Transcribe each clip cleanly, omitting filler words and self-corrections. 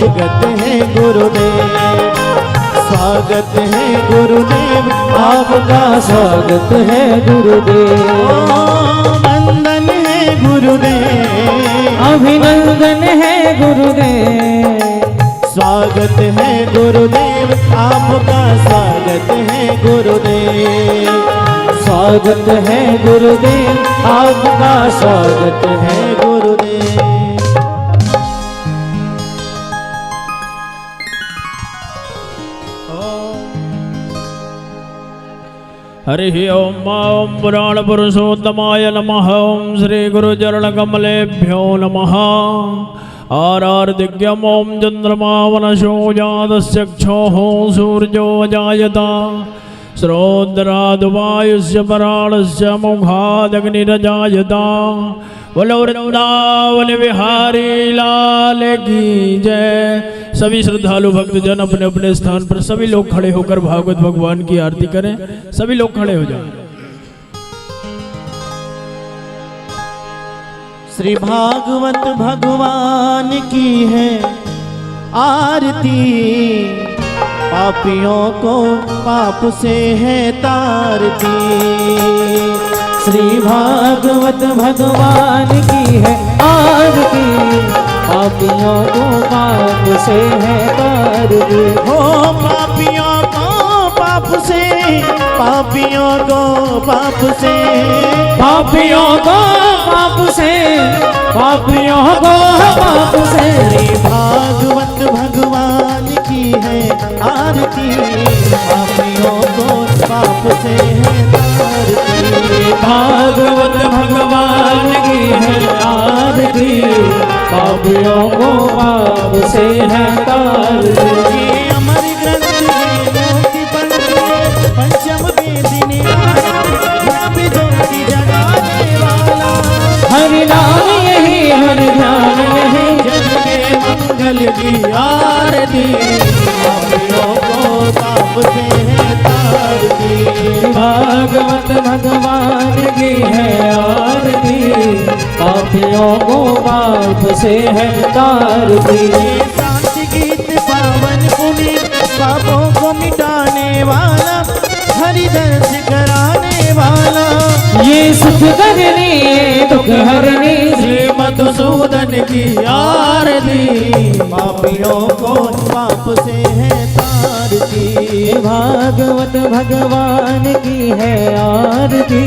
स्वागत है गुरुदेव, स्वागत है गुरुदेव, आपका स्वागत है गुरुदेव। वंदन है गुरुदेव, अभिनंदन है गुरुदेव, स्वागत है गुरुदेव, आपका स्वागत है गुरुदेव, स्वागत है गुरुदेव, आपका स्वागत है गुरुदेव। हरि ओम ओम पुराण पुरुषोत्तमाय नमः। ओम श्री गुरु चरण कमलेभ्यो नमः। आरार्दिज्ञम ओम चंद्रमा वनशो जातस्यक्षोः सूर्यो जायता श्रोत्रादुवायुष्य पराणस्य मुखादग्निरजायता। बोलो वृंदावन बिहारी लाल की जय। सभी श्रद्धालु भक्तजन अपने अपने स्थान पर सभी लोग खड़े होकर भागवत भगवान की आरती करें। सभी लोग खड़े हो जाएं। श्री भागवत भगवान की है आरती, पापियों को पाप से है तारती। श्री भागवत भगवान की है आरती, पापियों को पाप से है तारती। हो पापियों को पाप से, पापियों को पाप से, पापियों को पाप से, पापियों को पाप से। श्री भागवत भगवान की है आरती, पापियों को पाप से है तारती। भागवत भगवान की है आरती, पापियों को पाप से है तारती। ये अमर ग्रंथ वेदों की पंक्ति, पंचम वेद निराला, ज्योति जगाने वाला। हरि नाम यही हर ध्यान यही, जग के मंगल की आरती, पापियों को पाप से है तारती। भागवत भगवान की है आरती, पापियों को पाप से है तारती। शांति गीत पावन पुनीत, पापों को मिटाने वाला, हरि दर्श कराने वाला। ये सुख करनी ये दुख हरनी, श्री मधुसूदन की आरती, पापियों को पाप से है तारती। भागवत भगवान की है आरती,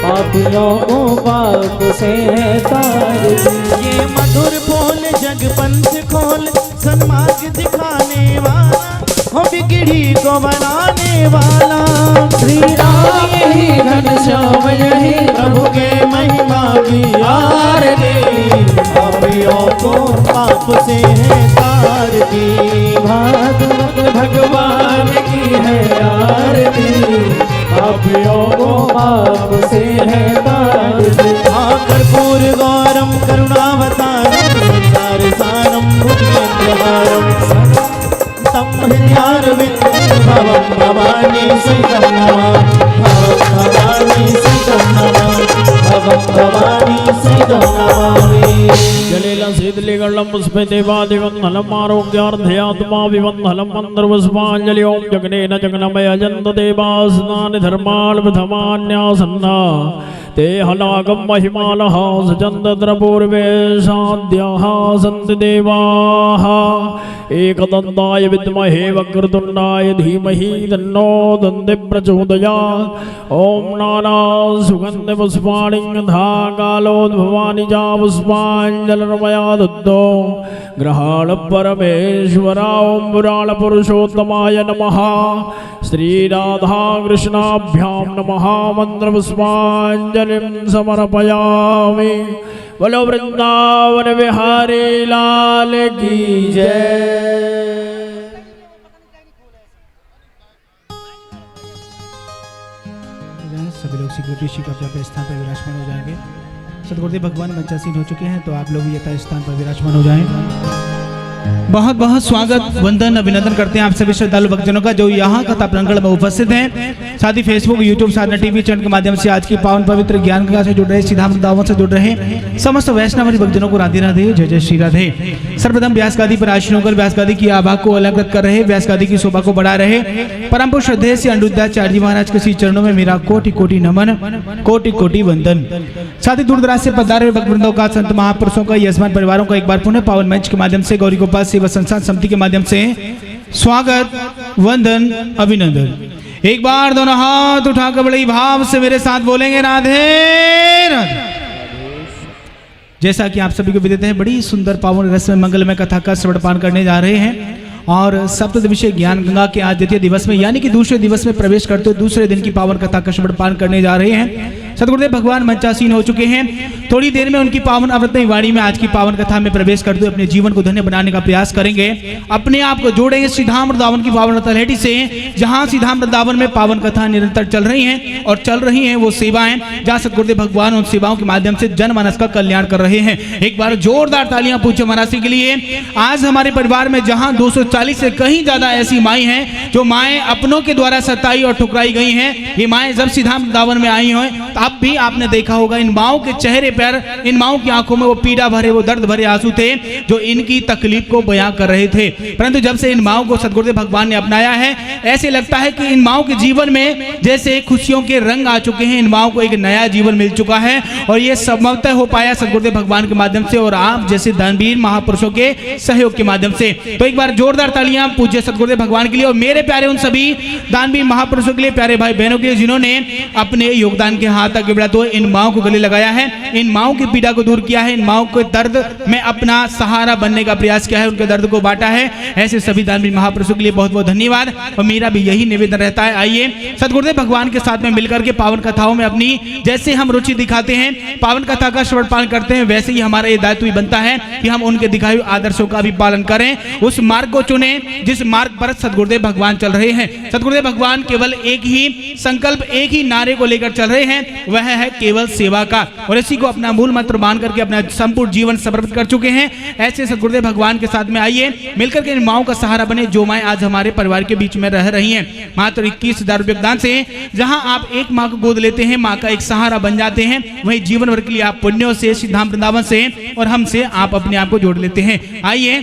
पापियों को पाप से है तारती। ये मधुर बोल जग पंथ खोल, सन्मार्ग दिखाने वाला, हो बिगड़ी को बनाने वाला। श्री राम यही घनश्याम यही, प्रभु के महिमा की आरती, पापियों को पाप से है तारती। भागवत भगवान की है आरती, पापियों को पाप से है तारती। कर्पूर गौरम करुणावतारम, संसार सारम भुजगेन्द्रहारम, तम हृदयारविंदं भवं भवानी सहितं नमामि, भवं भवानी सहितं नमामि, भवं भवानी सहितं नमामि। जलेलं शीतलीगलं पुष्पे देवादिवन्दनम् आरोग्यार्थयात्मा विवन्दनं मन्त्रपुष्पाञ्जलि। ओं जग्नेन जग्नमय अजन्त देवास्नानि धर्मान् प्रथमान्यासन्ना ते हलागं महिमानः सचन्दत्र पूर्वे साद्याः सन्ति देवाः। एकदन्ताय विद्महे वक्रतुण्डाय धीमहि तन्नो दन्ति प्रचोदयात्। ओं नाना सुगन्धि पुष्पाणि यथा कालोद्भवानि च पुष्पाञ्जलिर्मया दत्तो ग्रहाण परमेश्वरा। ओं पुराण पुरुषोत्तमाय नमः। श्री राधा कृष्णाभ्यां नमः। मंत्रपुष्पाञ्जलिं समर्पयामि। बोलो वृंदावन बिहारी लाल की जय। सभी लोग सिक्योरिटी शीट अपने अपने स्थान पर विराजमान हो जाएंगे। सदगुरुदेव भगवान मंचासीन हो चुके हैं, तो आप लोग भी यथा स्थान पर विराजमान हो जाएं। बहुत बहुत स्वागत वंदन अभिनंदन करते हैं आप सभी श्रद्धालु भक्तजनों का जो यहाँ कथा प्रांगण में उपस्थित हैं। साथ ही फेसबुक, यूट्यूब, साधना टीवी चैनल के माध्यम से आज की पावन पवित्र ज्ञान गंगा से जुड़ रहे, सीधा वृंदावन से जुड़ रहे समस्त वैष्णव भक्तजनों को राधे राधे, जय जय श्री राधे। सर्वप्रथम व्यास गादी पर आसीन होकर व्यास गादी की आभा को अलंकृत कर रहे, व्यास गादी की शोभा को बढ़ा रहे परम पूज्य श्रद्धेय श्री अनिरुद्धाचार्य जी महाराज के श्री चरणों में मेरा कोटि कोटि नमन, कोटि कोटि वंदन। साथ ही दूर दराज से पधारे भक्त वृंदों का, संत महापुरुषों का, यजमान परिवारों का एक बार पुनः पावन मंच के माध्यम से, गौरी गोपाल सेवा संस्थान समिति के माध्यम से स्वागत वंदन अभिनंदन। एक बार दोनों हाथ उठाकर बड़े भाव से मेरे साथ बोलेंगे राधे राधे। जैसा कि आप सभी को विदित है, बड़ी सुंदर पावन रस में मंगलमय कथा का श्रवण पान करने जा रहे हैं और सप्तदिवसीय ज्ञान गंगा के आज द्वितीय दिवस में यानी कि दूसरे दिवस में प्रवेश करते हुए दूसरे दिन की पावन कथा का श्रवण पान करने जा रहे हैं। सतगुरुदेव भगवान मंचासीन हो चुके हैं। थोड़ी देर में उनकी पावन अमृतमयी वाणी में आज की पावन कथा में प्रवेश करते हुए अपने जीवन को धन्य बनाने का प्रयास करेंगे। अपने आप को जोड़ेंगे सीधाम वृंदावन की पावन तलहटी से, जहां सीधाम वृंदावन में पावन कथा निरंतर चल रही हैं और चल रही हैं वो सेवाएं, जहां सतगुरुदेव भगवान उन सेवाओं के माध्यम से जनमानस का कल्याण कर रहे हैं। एक बार जोरदार तालियां पूज्य महाराज के लिए। आज हमारे परिवार में जहां 240 से कहीं ज्यादा ऐसी माई हैं जो माएं अपनों के द्वारा सताई और ठुकराई गई हैं। ये माएं जब सीधाम वृंदावन में आई हैं तब भी आपने देखा होगा इन माओं के चेहरे पर, इन माओं की आंखों में वो पीड़ा भरे, वो दर्द भरे आंसू थे जो इनकी तकलीफ को बयां कर रहे थे। परंतु जब से इन माओं को सतगुरुदेव भगवान ने अपनाया है, ऐसे लगता है कि इन माओं के जीवन में जैसे खुशियों के रंग आ चुके हैं। इन माओं को एक नया जीवन मिल चुका है और ये संभवतः हो पाया सतगुरुदेव भगवान के माध्यम से और आप जैसे दानवीर महापुरुषों के सहयोग के माध्यम से। तो एक बार जोरदार तालियां पूज्य सतगुरुदेव भगवान के लिए और मेरे प्यारे उन सभी दानवीर महापुरुषों के लिए, प्यारे भाई बहनों के लिए जिन्होंने अपने योगदान के हाथ आगे बढ़ा तो इन माओं को गले लगाया है, इन माओं की पीड़ा को दूर किया है, इन माओं के दर्द में अपना सहारा बनने का प्रयास किया है, उनके दर्द को बांटा है। ऐसे सभी दानवीर महापुरुषों के लिए बहुत बहुत धन्यवाद। और मेरा भी यही निवेदन रहता है, आइए सतगुरुदेव भगवान के साथ में मिलकर के पावन कथाओं में अपनी जैसे हम रुचि दिखाते हैं, पावन कथा का श्रवण पान करते हैं, वैसे ही हमारा ये दायित्व भी बनता है कि हम उनके दिखाए आदर्शों का भी पालन करें, उस मार्ग को चुने जिस मार्ग पर सतगुरुदेव भगवान चल रहे हैं। सतगुरुदेव भगवान केवल एक ही संकल्प, एक ही नारे को लेकर चल रहे हैं, वह है केवल सेवा का, और इसी को अपना मूल मंत्र मान करके अपना संपूर्ण जीवन समर्पित कर चुके हैं। ऐसे सतगुरुदेव भगवान के साथ में आइए मिलकर के इन माओं का सहारा बने जो माएं आज हमारे परिवार के बीच में रह रही हैं। मात्र 21,000 रुपये दान से जहां आप एक माँ को गोद लेते हैं, माँ का एक सहारा बन जाते हैं, वही जीवन भर के लिए आप पुण्यों से, सीधाम वृंदावन से और हमसे आप अपने आप को जोड़ लेते हैं। आइए,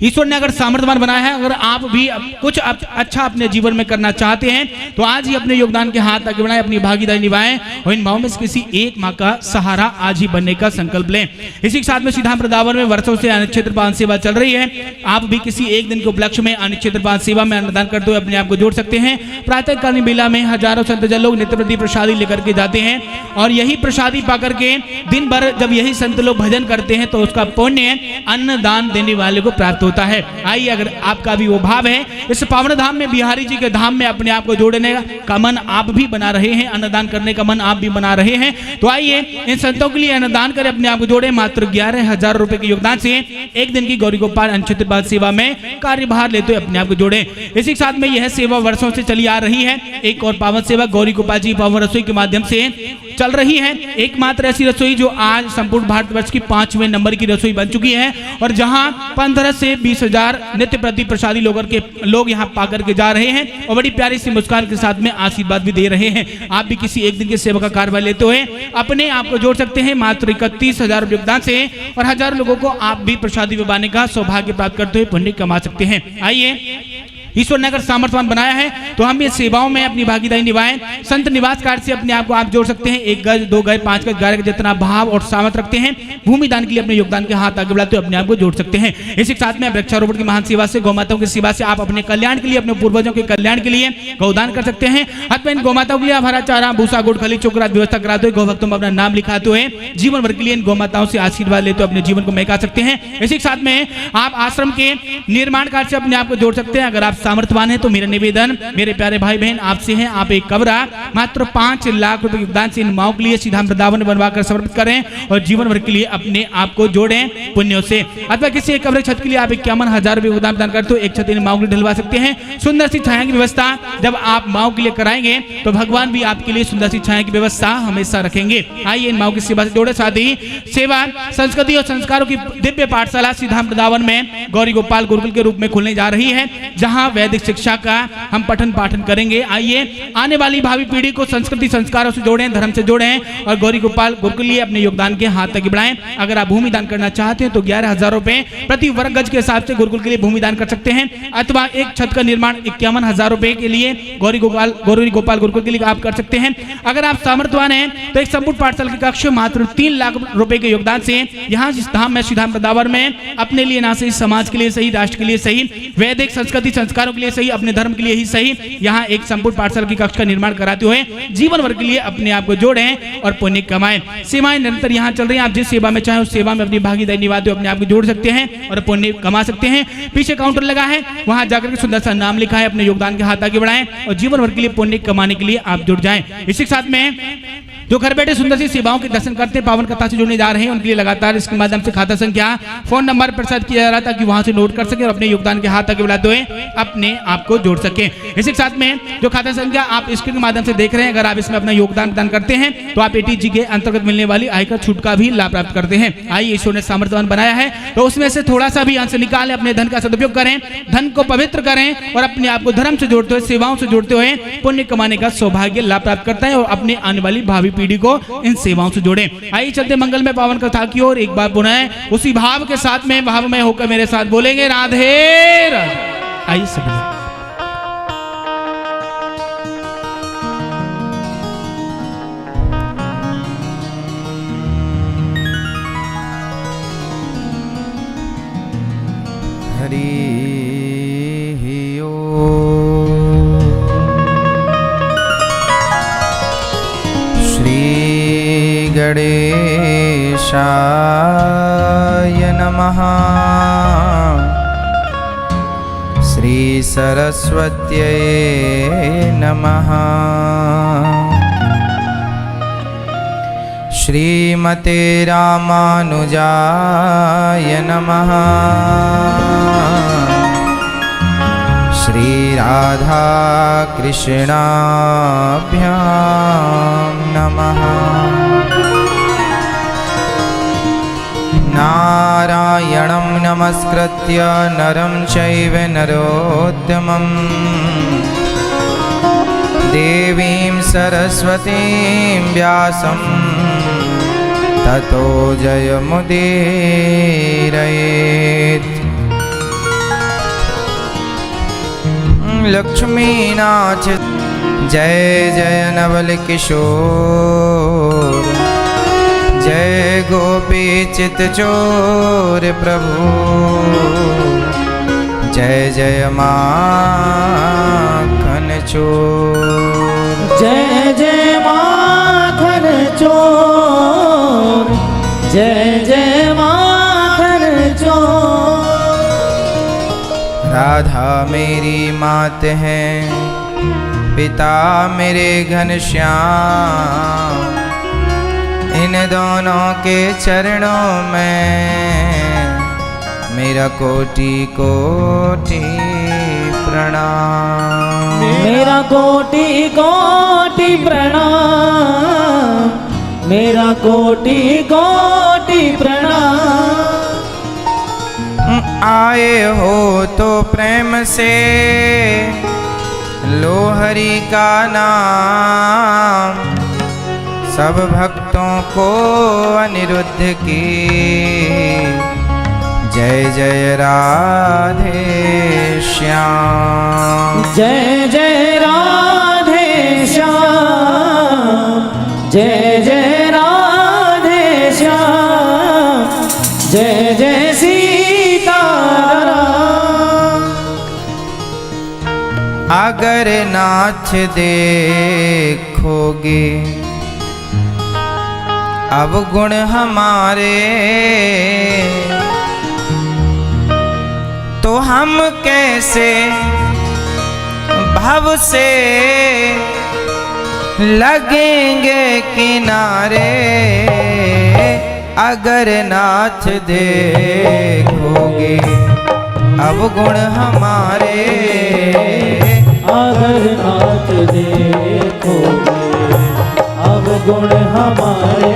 ईश्वर ने अगर सामर्थ्यवान बनाया है, अगर आप भी कुछ अच्छा अपने जीवन में करना चाहते हैं तो आज ही अपने योगदान के हाथ आगे बढ़ाएं, अपनी भागीदारी निभाएं और इन माओं में से किसी एक माँ का सहारा आज ही बनने का संकल्प लें। इसी के साथ में सीधाम वृंदावन में वर्षों से अनिक्षेत्र पान सेवा चल रही है। आप भी किसी एक दिन के उपलक्ष्य में अनिक्षेत्र पान सेवा में अन्नदान करते हुए अपने आप को जोड़ सकते हैं। प्रातःकालीन बेला में हजारों संतजन लोग नित्य प्रति प्रसादी लेकर के जाते हैं और यही प्रसादी पाकर के दिन भर जब यही संत लोग भजन करते हैं तो उसका पुण्य अन्नदान देने वाले को प्राप्त होता है। आइए, अगर आपका भी वो भाव है, इस पावन धाम में, बिहारी जी के धाम में अपने आप को जोड़ने का मन आप भी बना रहे हैं, अन्नदान करने का मन आप भी बना रहे हैं, तो आइए इन संतों के लिए अन्नदान करें, अपने आप को जोड़े। मात्र 11,000 रुपए के योगदान से एक दिन की गौरी गोपाल अनिक्षेत्र पान सेवा में कार्यभार लेते हुए अपने आप को जोड़े। इसी के साथ में यह सेवा वर्षों से चली आ रही है। एक और पावन सेवा गौरी गोपाल जी पावन रसोई के माध्यम से चल रही है। एकमात्र ऐसी रसोई जो आज संपूर्ण भारतवर्ष की 5वें नंबर की रसोई बन चुकी है और जहां 15 से 20,000 नित्य प्रति प्रसादी लोग यहां पाकर के जा रहे हैं और बड़ी प्यारी सी मुस्कान के साथ में आशीर्वाद भी दे रहे हैं। आप भी किसी एक दिन की सेवा का कार्यभार लेते हुए अपने आप को जोड़ सकते हैं। मात्र 31,000 रुपये योगदान से और हजारों लोगों को आप भी प्रसादी विवाने का सौभाग्य प्राप्त करते हुए पुण्य कमा सकते हैं। आइए, ईश्वर ने अगर सामर्थ्यवान बनाया है तो हम ये सेवाओं में अपनी भागीदारी निभाएं। संत निवास कार्ड से अपने आप को आप जोड़ सकते हैं। 1 गज, 2 गज, 5 गज, 11 गज जितना भाव और सामर्थ रखते हैं, भूमि दान के लिए अपने योगदान के हाथ आगे बढ़ाते हुए अपने आप को जोड़ सकते हैं। इसी के साथ में वृक्षारोपण की महान सेवा से, गौमाताओं की सेवा से आप अपने कल्याण के लिए, अपने पूर्वजों के कल्याण के लिए गौदान कर सकते हैं। अथवा इन गौमाताओं के लिए आप हरा चारा, भूसा, गुड़, खली, चोकरा व्यवस्था कराते हुए, गौभक्तों में अपना नाम लिखाते हुए जीवन भर के लिए इन गौमाताओं से आशीर्वाद लेते हुए अपने जीवन को महका सकते हैं। इसी के साथ में आप आश्रम के निर्माण कार्य से अपने आप को जोड़ सकते हैं। अगर आप सामर्थ्यवान है तो मेरा निवेदन मेरे प्यारे भाई बहन आपसे है, आप एक कबरा मात्र 5 लाख रुपए योगदान से इन माओं के लिए सीधा वृंदावन बनवाकर समर्पित करें और जीवन भर के लिए अपने आप को जोड़ें पुण्यों से। अथवा किसी एक कब्र छत के लिए आप 51,000 रुपए योगदान प्रदान करते हो, एक छत इन माओं के लिए ढलवा सकते हैं। सुंदर सी छाया की व्यवस्था जब आप माओं के लिए कराएंगे तो भगवान भी आपके लिए सुंदर सी छाया की व्यवस्था हमेशा रखेंगे। आइए इन माओं की सेवा से जोड़े। साथ ही सेवा संस्कृति और संस्कारों की दिव्य पाठशाला सीधा वृंदावन में गौरी गोपाल गुरुकुल के रूप में खुलने जा रही है, जहां वैदिक शिक्षा का हम पठन पाठन करेंगे। आइए आने वाली भावी पीढ़ी को संस्कृति संस्कारों से जोड़ें, धर्म से जोड़ें और गौरी गोपाल गुरुकुल लिए अपने योगदान के हाथ तक बढ़ाएं। अगर आप भूमि दान करना चाहते हैं तो 11,000 रुपए प्रति वर्ग गज के हिसाब से गुरुकुल के लिए भूमि दान कर सकते हैं, अथवा एक छत का निर्माण 51,000 रुपए के लिए गौरी गोपाल गुरुकुल के लिए आप कर सकते हैं। अगर आप सामर्थ्यवान हैं तो एक संपूर्ण पाठशाला की कक्ष मात्र 3 लाख रुपए के योगदान से यहाँ इस धाम में सीधा वृंदावन में अपने लिए ना सही समाज के लिए सही, राष्ट्र के लिए सही, वैदिक संस्कृति संस्कारों के लिए सही, अपने धर्म के लिए ही सही, यहाँ एक संपूर्ण पाठशाला की कक्ष का निर्माण कराते हुए जीवन भर के लिए अपने आप को जोड़ें और पुण्य कमाएं। सेवाएं निरंतर यहाँ चल रही हैं, आप जिस सेवा में चाहें उस सेवा में अपनी भागीदारी निभाते हुए अपने आप को जोड़ सकते हैं और पुण्य कमा सकते हैं। पीछे काउंटर लगा है, वहां जाकर के सुंदर सा नाम लिखा है, अपने योगदान के हाथ आगे बढ़ाएं और जीवन भर के लिए पुण्य कमाने के लिए आप जुड़ जाएं। इसी के साथ में जो घर बैठे सुंदर सी सेवाओं के दर्शन करते हैं, पावन कथा से जुड़ने जा रहे हैं, उनके लिए लगातार इसके माध्यम से खाता संख्या फोन नंबर प्रसारित किया जा रहा है ताकि वहां से नोट कर सके और अपने योगदान के हाथ आगे बढ़ाते हुए अपने आप को जोड़ सके। इसी के साथ में जो खाता संख्या आप स्क्रीन के माध्यम से देख रहे हैं, अगर आप इसमें अपना योगदान प्रदान करते हैं तो आप ATG के अंतर्गत मिलने वाली आयकर छूट का भी लाभ प्राप्त करते हैं। आइए ईश्वर ने सामर्थ्यवान बनाया है तो उसमें से थोड़ा सा भी अंश निकालें, अपने धन का सदुपयोग करें, धन को पवित्र करें और अपने आप को धर्म से जोड़ते हुए, सेवाओं से जोड़ते हुए पुण्य कमाने का सौभाग्य लाभ प्राप्त करता है और अपने आने वाली भावी पीढ़ी को इन सेवाओं से जोड़ें। आइए चलते मंगल में पावन कथा की ओर। एक बार पुनः उसी भाव के साथ में भाव में होकर मेरे साथ बोलेंगे राधे राधे। आइए सभी गणेशाय नमः। श्री सरस्वत्यै नमः। श्रीमते रामानुजाय नमः। श्री राधा कृष्णाभ्यां नमः। नारायणं नमस्कृत्य नरं चैव नरोत्तमं देवीं सरस्वतीं व्यासं ततो जयमुदीरयेत्। लक्ष्मीनाथ जय जय नवल किशोर, जय गोपी चित चोर प्रभु, जय जय माखन चोर, जय जय माखन चोर, जय जय माखन चोर। राधा मेरी मात है, पिता मेरे घनश्याम, इन दोनों के चरणों में मेरा कोटि कोटि प्रणाम, मेरा कोटि कोटि प्रणाम, मेरा कोटि कोटि प्रणाम। आए हो तो प्रेम से लो हरि का नाम, सब भक्तों को अनिरुद्ध की जय जय राधे श्याम, जय जय राधे श्याम, जय जय राधे श्याम, जय जय सीताराम। अगर नाथ देखोगे अब गुण हमारे, तो हम कैसे भव से लगेंगे किनारे, अगर नाथ देखोगे अवगुण हमारे। अगर नाथ देखोगे अवगुण हमारे,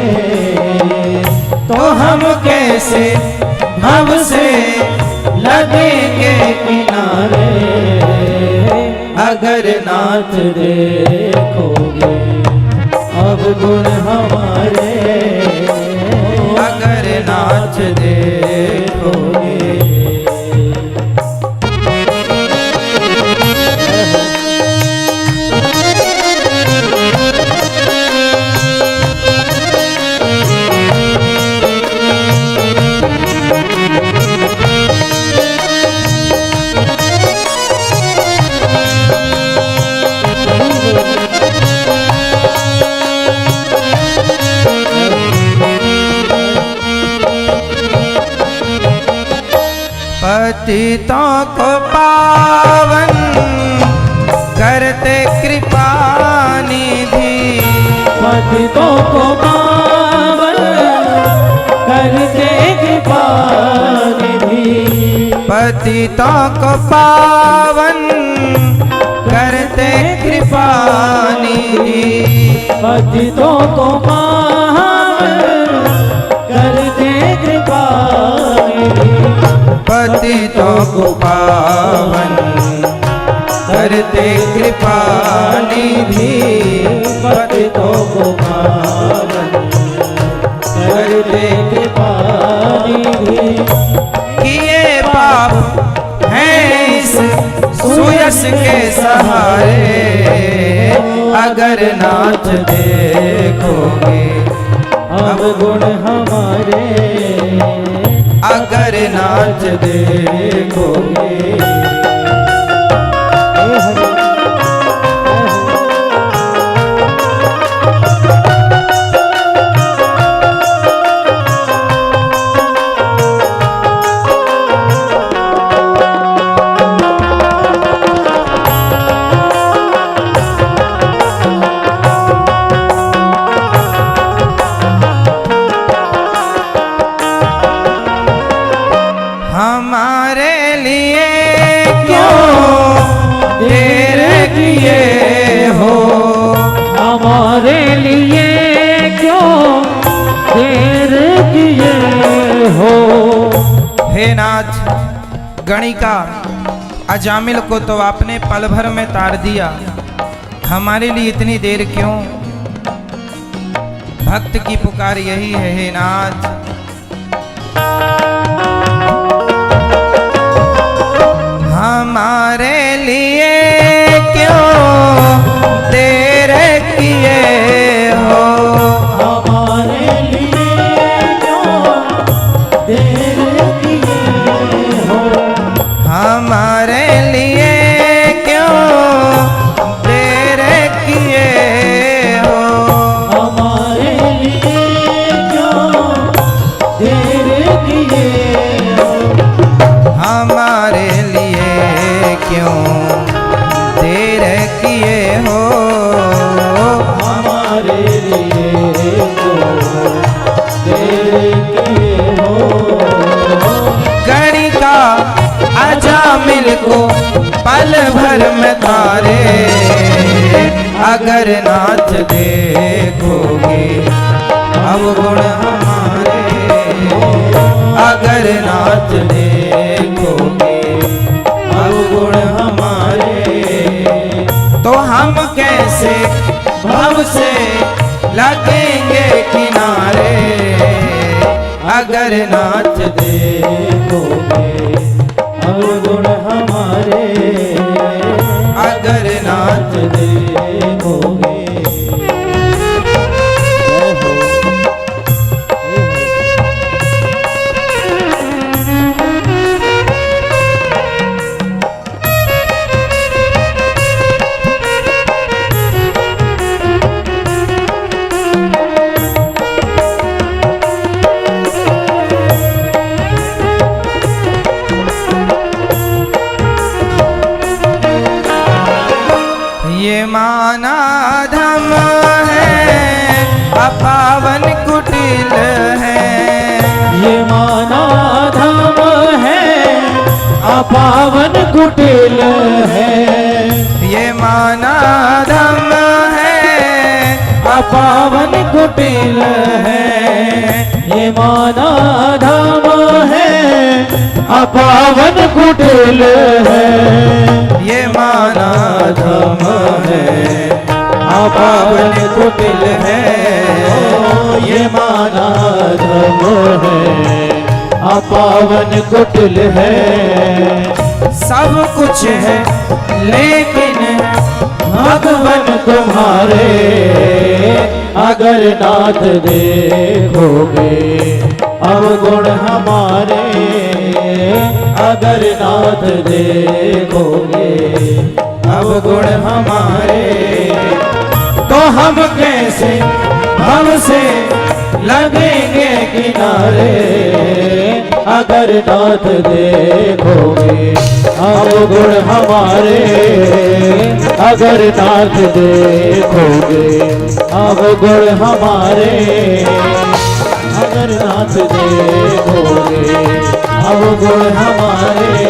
तो हम कैसे भव से लगेंगे किनारे। अगर नाथ देखोगे अवगुण हमारे, अगर नाथ देखोगे। पतितों को पावन करते कृपा निधि। पतितों को पावन करते कृपा निधि। पतितों को पावन करते कृपा निधि। पतितों को पावन करते कृपा निधि। पतितों को पावन करते कृपा निधि। पतितों को पावन करते कृपा निधि। किए पाप हैं इस सुयस के सहारे, अगर नाथ देखोगे अवगुण हमारे। अगर नाथ देखोगे। हमारे लिए क्यों देर किए हो। हमारे लिए क्यों देर किए हो। हे नाथ, गणिका अजामिल को तो आपने पल भर में तार दिया, हमारे लिए इतनी देर क्यों। भक्त की पुकार यही है, हे नाथ। हमारे लिए क्यों देर किए हो। हमारे लिए क्यों देर किए हो। हमारे लिए क्यों देर किए हो। हमारे लिए क्यों देर किए हो। हमारे लिए क्यों देर किए हो। हमारे लिए क्यों देर किए हो। गणिका अजामिल को पल भर में तारे, अगर नाथ देखोगे अवगुण हमारे। अगर नाथ देखोगे अवगुण हमारे, तो हम कैसे भव से लगेंगे किनारे। अगर नाथ देखोगे अवगुण हमारे। अगर नाथ देखोगे। माना धम है अपावन कुटिल है। ये माना धाम है अपावन कुटिल है। ये माना धम है अपावन कुटिल है। ये माना धाम है अपावन कुटिल है। ये माना धम है अपावन कुटिल है। ये माना धम है अपावन कुटिल है। सब कुछ है लेकिन भगवन तुम्हारे अगर नाथ देखोगे अवगुण हमारे। अगर नाथ देखोगे अवगुण हमारे तो हम कैसे हमसे लगेंगे किनारे। अगर नाथ देखोगे अवगुण हमारे। अगर नाथ देखोगे अवगुण हमारे। अगर नाथ देखोगे अवगुण हमारे।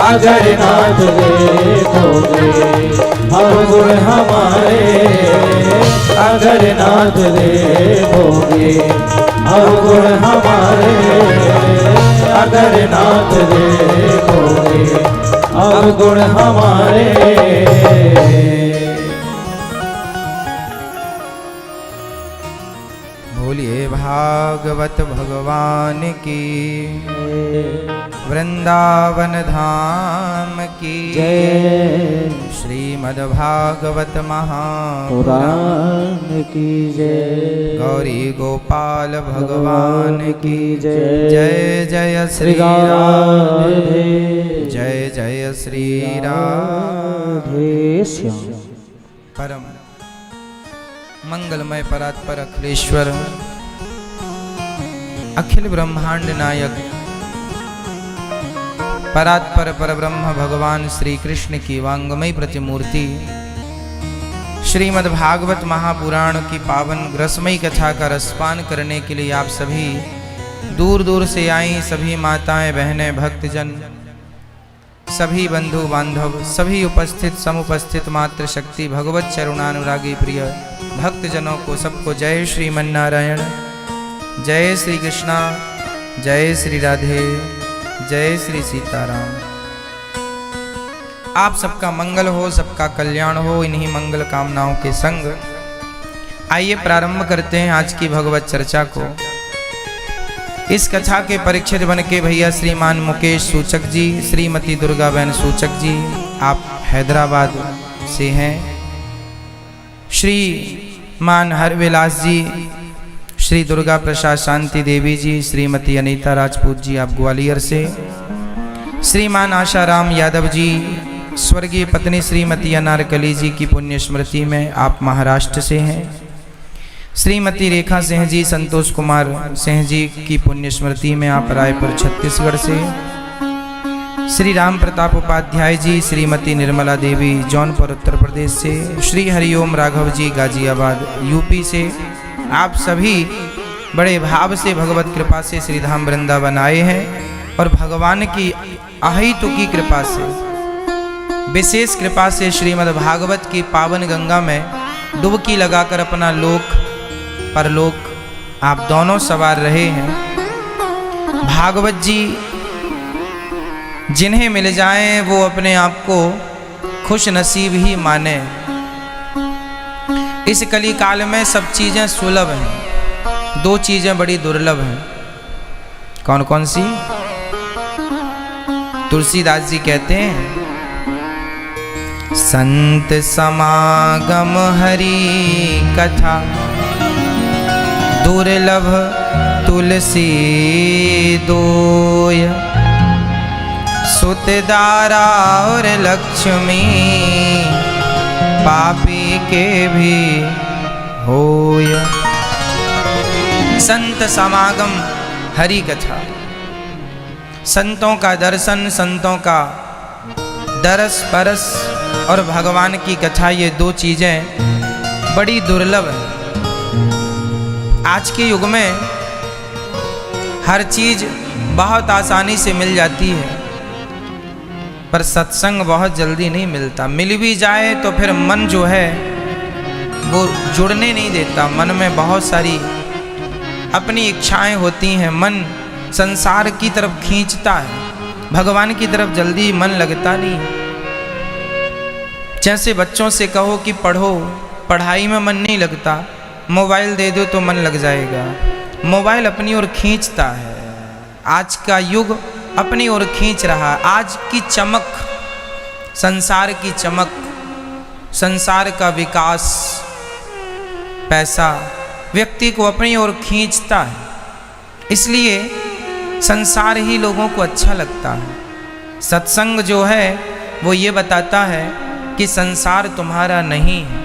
अगर नाथ देखोगे अवगुण हमारे। अगर नाथ देखोगे अवगुण हमारे। अगर नाथ देखोगे अवगुण हमारे। बोलिए भागवत भगवान की वृंदावन धाम की जय। श्रीमद् भागवत महापुराण पुराण की जय। गौरी गोपाल भगवान की जय। जय जय श्री श्री राम। राधे जय जय श्री राम। राधे श्याम। परम मंगलमय परात्पर अखिलेश्वर अखिल ब्रह्मांड नायक परात्पर परब्रह्म भगवान श्री कृष्ण की वांगमय प्रतिमूर्ति श्रीमद् भागवत महापुराण की पावन रसमयी कथा का रसपान करने के लिए आप सभी दूर दूर से आई सभी माताएं बहनें भक्तजन सभी बंधु बांधव सभी उपस्थित समुपस्थित मात्र शक्ति भगवत चरुणानुरागी प्रिय भक्तजनों को सबको जय श्रीमन्नारायण, जय श्री कृष्णा, जय श्री राधे, जय श्री सीताराम। आप सबका मंगल हो, सबका कल्याण हो। इन्हीं मंगल कामनाओं के संग आइए प्रारंभ करते हैं आज की भगवत चर्चा को। इस कथा के परीक्षित बन के भैया श्रीमान मुकेश सूचक जी, श्रीमती दुर्गा बहन सूचक जी, आप हैदराबाद से हैं। श्रीमान हरविलास जी, श्री दुर्गा प्रसाद शांति देवी जी, श्रीमती अनीता राजपूत जी, आप ग्वालियर से। श्रीमान आशाराम यादव जी, स्वर्गीय पत्नी श्रीमती अनारकली जी की पुण्य स्मृति में आप महाराष्ट्र से हैं। श्रीमती रेखा सिंह जी, संतोष कुमार सिंह जी की पुण्य स्मृति में आप रायपुर छत्तीसगढ़ से। श्री राम प्रताप उपाध्याय जी, श्रीमती निर्मला देवी जौनपुर उत्तर प्रदेश से। श्री हरिओम राघव जी गाजियाबाद यूपी से। आप सभी बड़े भाव से भगवत कृपा से श्रीधाम वृंदावन आए हैं और भगवान की अहितु की कृपा से, विशेष कृपा से श्रीमद् भागवत की पावन गंगा में डुबकी लगाकर अपना लोक परलोक आप दोनों सवार रहे हैं। भागवत जी जिन्हें मिल जाएं वो अपने आप को खुश नसीब ही माने। इस कली काल में सब चीजें सुलभ हैं, दो चीजें बड़ी दुर्लभ हैं। कौन कौन सी? तुलसीदास जी कहते हैं, संत समागम हरि कथा दुर्लभ तुलसी दोय, सुतदारा और लक्ष्मी पापी के भी होय। संत समागम हरि कथा, संतों का दर्शन, संतों का दरस परस और भगवान की कथा, ये दो चीज़ें बड़ी दुर्लभ हैं। आज के युग में हर चीज़ बहुत आसानी से मिल जाती है, पर सत्संग बहुत जल्दी नहीं मिलता। मिल भी जाए तो फिर मन जो है वो जुड़ने नहीं देता। मन में बहुत सारी अपनी इच्छाएं होती हैं, मन संसार की तरफ खींचता है, भगवान की तरफ जल्दी मन लगता नहीं। जैसे बच्चों से कहो कि पढ़ो, पढ़ाई में मन नहीं लगता, मोबाइल दे दो तो मन लग जाएगा। मोबाइल अपनी ओर खींचता है। आज का युग अपनी ओर खींच रहा है। आज की चमक, संसार की चमक, संसार का विकास, पैसा व्यक्ति को अपनी ओर खींचता है। इसलिए संसार ही लोगों को अच्छा लगता है। सत्संग जो है वो ये बताता है कि संसार तुम्हारा नहीं है।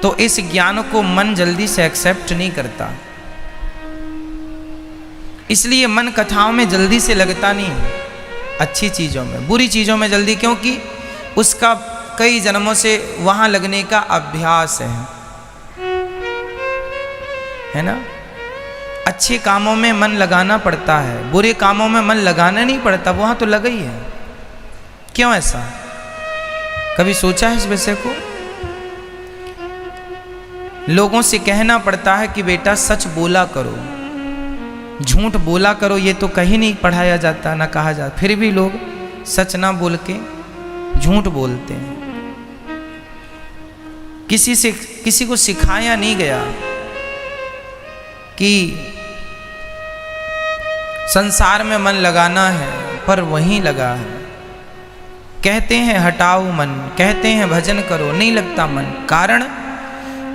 तो इस ज्ञान को मन जल्दी से एक्सेप्ट नहीं करता, इसलिए मन कथाओं में जल्दी से लगता नहीं है, अच्छी चीज़ों में। बुरी चीज़ों में जल्दी, क्योंकि उसका कई जन्मों से वहाँ लगने का अभ्यास है ना। अच्छे कामों में मन लगाना पड़ता है, बुरे कामों में मन लगाना नहीं पड़ता, वहाँ तो लगा ही है। क्यों ऐसा? कभी सोचा है इस विषय को? लोगों से कहना पड़ता है कि बेटा सच बोला करो, झूठ बोला करो, ये तो कहीं नहीं पढ़ाया जाता ना कहा जाता, फिर भी लोग सच ना बोल के झूठ बोलते हैं। किसी को सिखाया नहीं गया कि संसार में मन लगाना है, पर वहीं लगा है। कहते हैं हटाओ मन, कहते हैं भजन करो, नहीं लगता मन।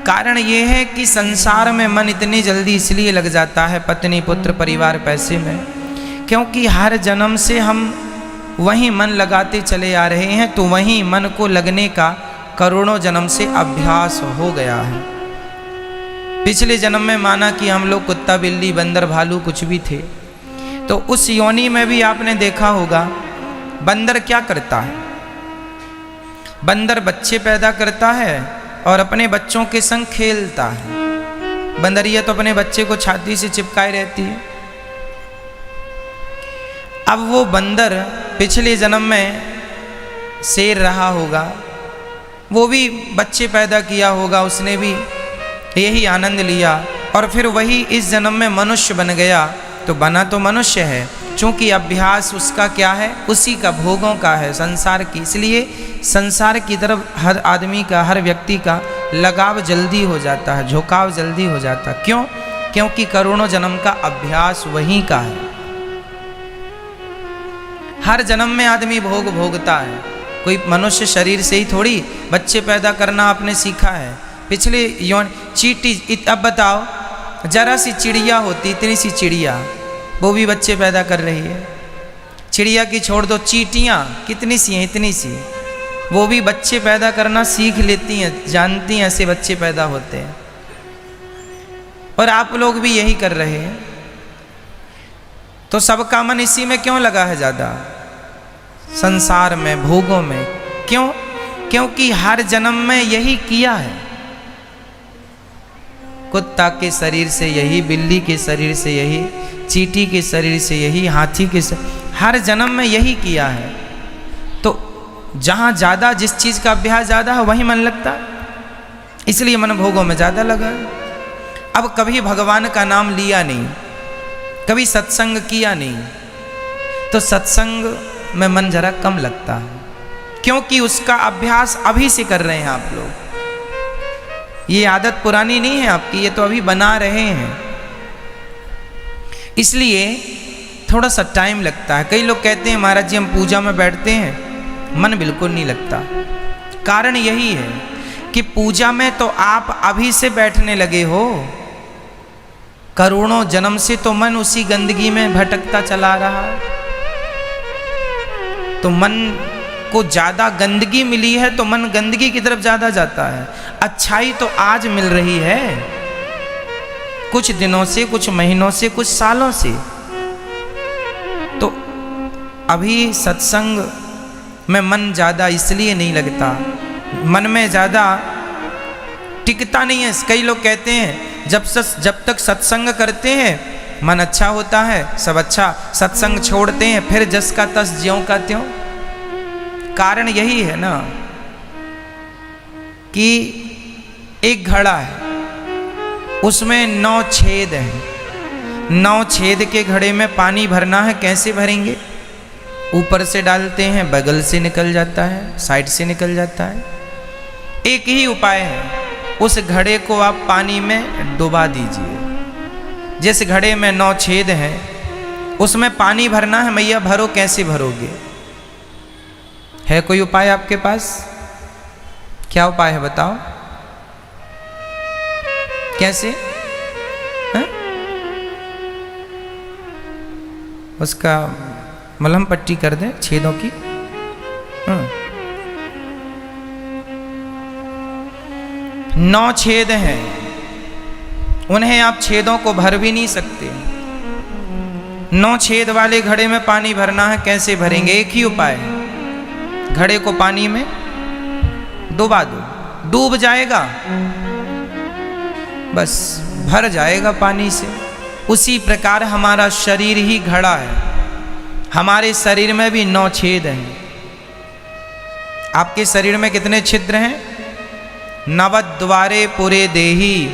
कारण ये है कि संसार में मन इतनी जल्दी इसलिए लग जाता है, पत्नी पुत्र परिवार पैसे में, क्योंकि हर जन्म से हम वहीं मन लगाते चले आ रहे हैं। तो वहीं मन को लगने का करोड़ों जन्म से अभ्यास हो गया है। पिछले जन्म में माना कि हम लोग कुत्ता बिल्ली बंदर भालू कुछ भी थे, तो उस योनि में भी आपने देखा होगा बंदर क्या करता है। बंदर बच्चे पैदा करता है और अपने बच्चों के संग खेलता है। बंदरिया तो अपने बच्चे को छाती से चिपकाए रहती है। अब वो बंदर पिछले जन्म में शेर रहा होगा, वो भी बच्चे पैदा किया होगा, उसने भी यही आनंद लिया, और फिर वही इस जन्म में मनुष्य बन गया। तो बना तो मनुष्य है, चूंकि अभ्यास उसका क्या है, उसी का, भोगों का है, संसार की। इसलिए संसार की तरफ हर आदमी का, हर व्यक्ति का लगाव जल्दी हो जाता है, झुकाव जल्दी हो जाता है। क्यों? क्योंकि करोड़ों जन्म का अभ्यास वहीं का है। हर जन्म में आदमी भोग भोगता है। कोई मनुष्य शरीर से ही थोड़ी बच्चे पैदा करना आपने सीखा है। पिछले यौन चींटी, अब बताओ जरा सी चिड़िया होती, इतनी सी चिड़िया, वो भी बच्चे पैदा कर रही है। चिड़िया की छोड़ दो, चींटियाँ कितनी सी हैं, इतनी सी, वो भी बच्चे पैदा करना सीख लेती हैं, जानती हैं ऐसे बच्चे पैदा होते हैं। और आप लोग भी यही कर रहे हैं। तो सबका मन इसी में क्यों लगा है ज़्यादा? संसार में, भोगों में। क्यों? क्योंकि हर जन्म में यही किया है। कुत्ता के शरीर से यही, बिल्ली के शरीर से यही, चींटी के शरीर से यही, हाथी के हर जन्म में यही किया है। तो जहाँ ज़्यादा जिस चीज़ का अभ्यास ज़्यादा है वहीं मन लगता है, इसलिए मन भोगों में ज़्यादा लगा है। अब कभी भगवान का नाम लिया नहीं, कभी सत्संग किया नहीं, तो सत्संग में मन जरा कम लगता है, क्योंकि उसका अभ्यास अभी से कर रहे हैं आप लोग। ये आदत पुरानी नहीं है आपकी, ये तो अभी बना रहे हैं, इसलिए थोड़ा सा टाइम लगता है। कई लोग कहते हैं महाराज जी हम पूजा में बैठते हैं, मन बिल्कुल नहीं लगता। कारण यही है कि पूजा में तो आप अभी से बैठने लगे हो, करोड़ों जन्म से तो मन उसी गंदगी में भटकता चला रहा है। तो मन को ज़्यादा गंदगी मिली है तो मन गंदगी की तरफ ज़्यादा जाता है। अच्छाई तो आज मिल रही है, कुछ दिनों से, कुछ महीनों से, कुछ सालों से। तो अभी सत्संग में मन ज़्यादा इसलिए नहीं लगता, मन में ज़्यादा टिकता नहीं है। कई लोग कहते हैं जब तक सत्संग करते हैं मन अच्छा होता है, सब अच्छा, सत्संग छोड़ते हैं फिर जस का तस ज्यों का त्यों। कारण यही है ना कि एक घड़ा है, उसमें 9 छेद हैं, 9 छेद के घड़े में पानी भरना है, कैसे भरेंगे? ऊपर से डालते हैं, बगल से निकल जाता है, साइड से निकल जाता है। एक ही उपाय है, उस घड़े को आप पानी में डुबा दीजिए। जिस घड़े में 9 छेद हैं उसमें पानी भरना है, मैया भरो, कैसे भरोगे? है कोई उपाय आपके पास? क्या उपाय है बताओ, कैसे? है? उसका मलहम पट्टी कर दें छेदों की। 9 छेद हैं, उन्हें आप छेदों को भर भी नहीं सकते। 9 छेद वाले घड़े में पानी भरना है, कैसे भरेंगे? एक ही उपाय है, घड़े को पानी में डुबा दो, डूब जाएगा, बस भर जाएगा पानी से। उसी प्रकार हमारा शरीर ही घड़ा है, हमारे शरीर में भी 9 छेद हैं। आपके शरीर में कितने छिद्र हैं? 9 द्वारे पुरे देही।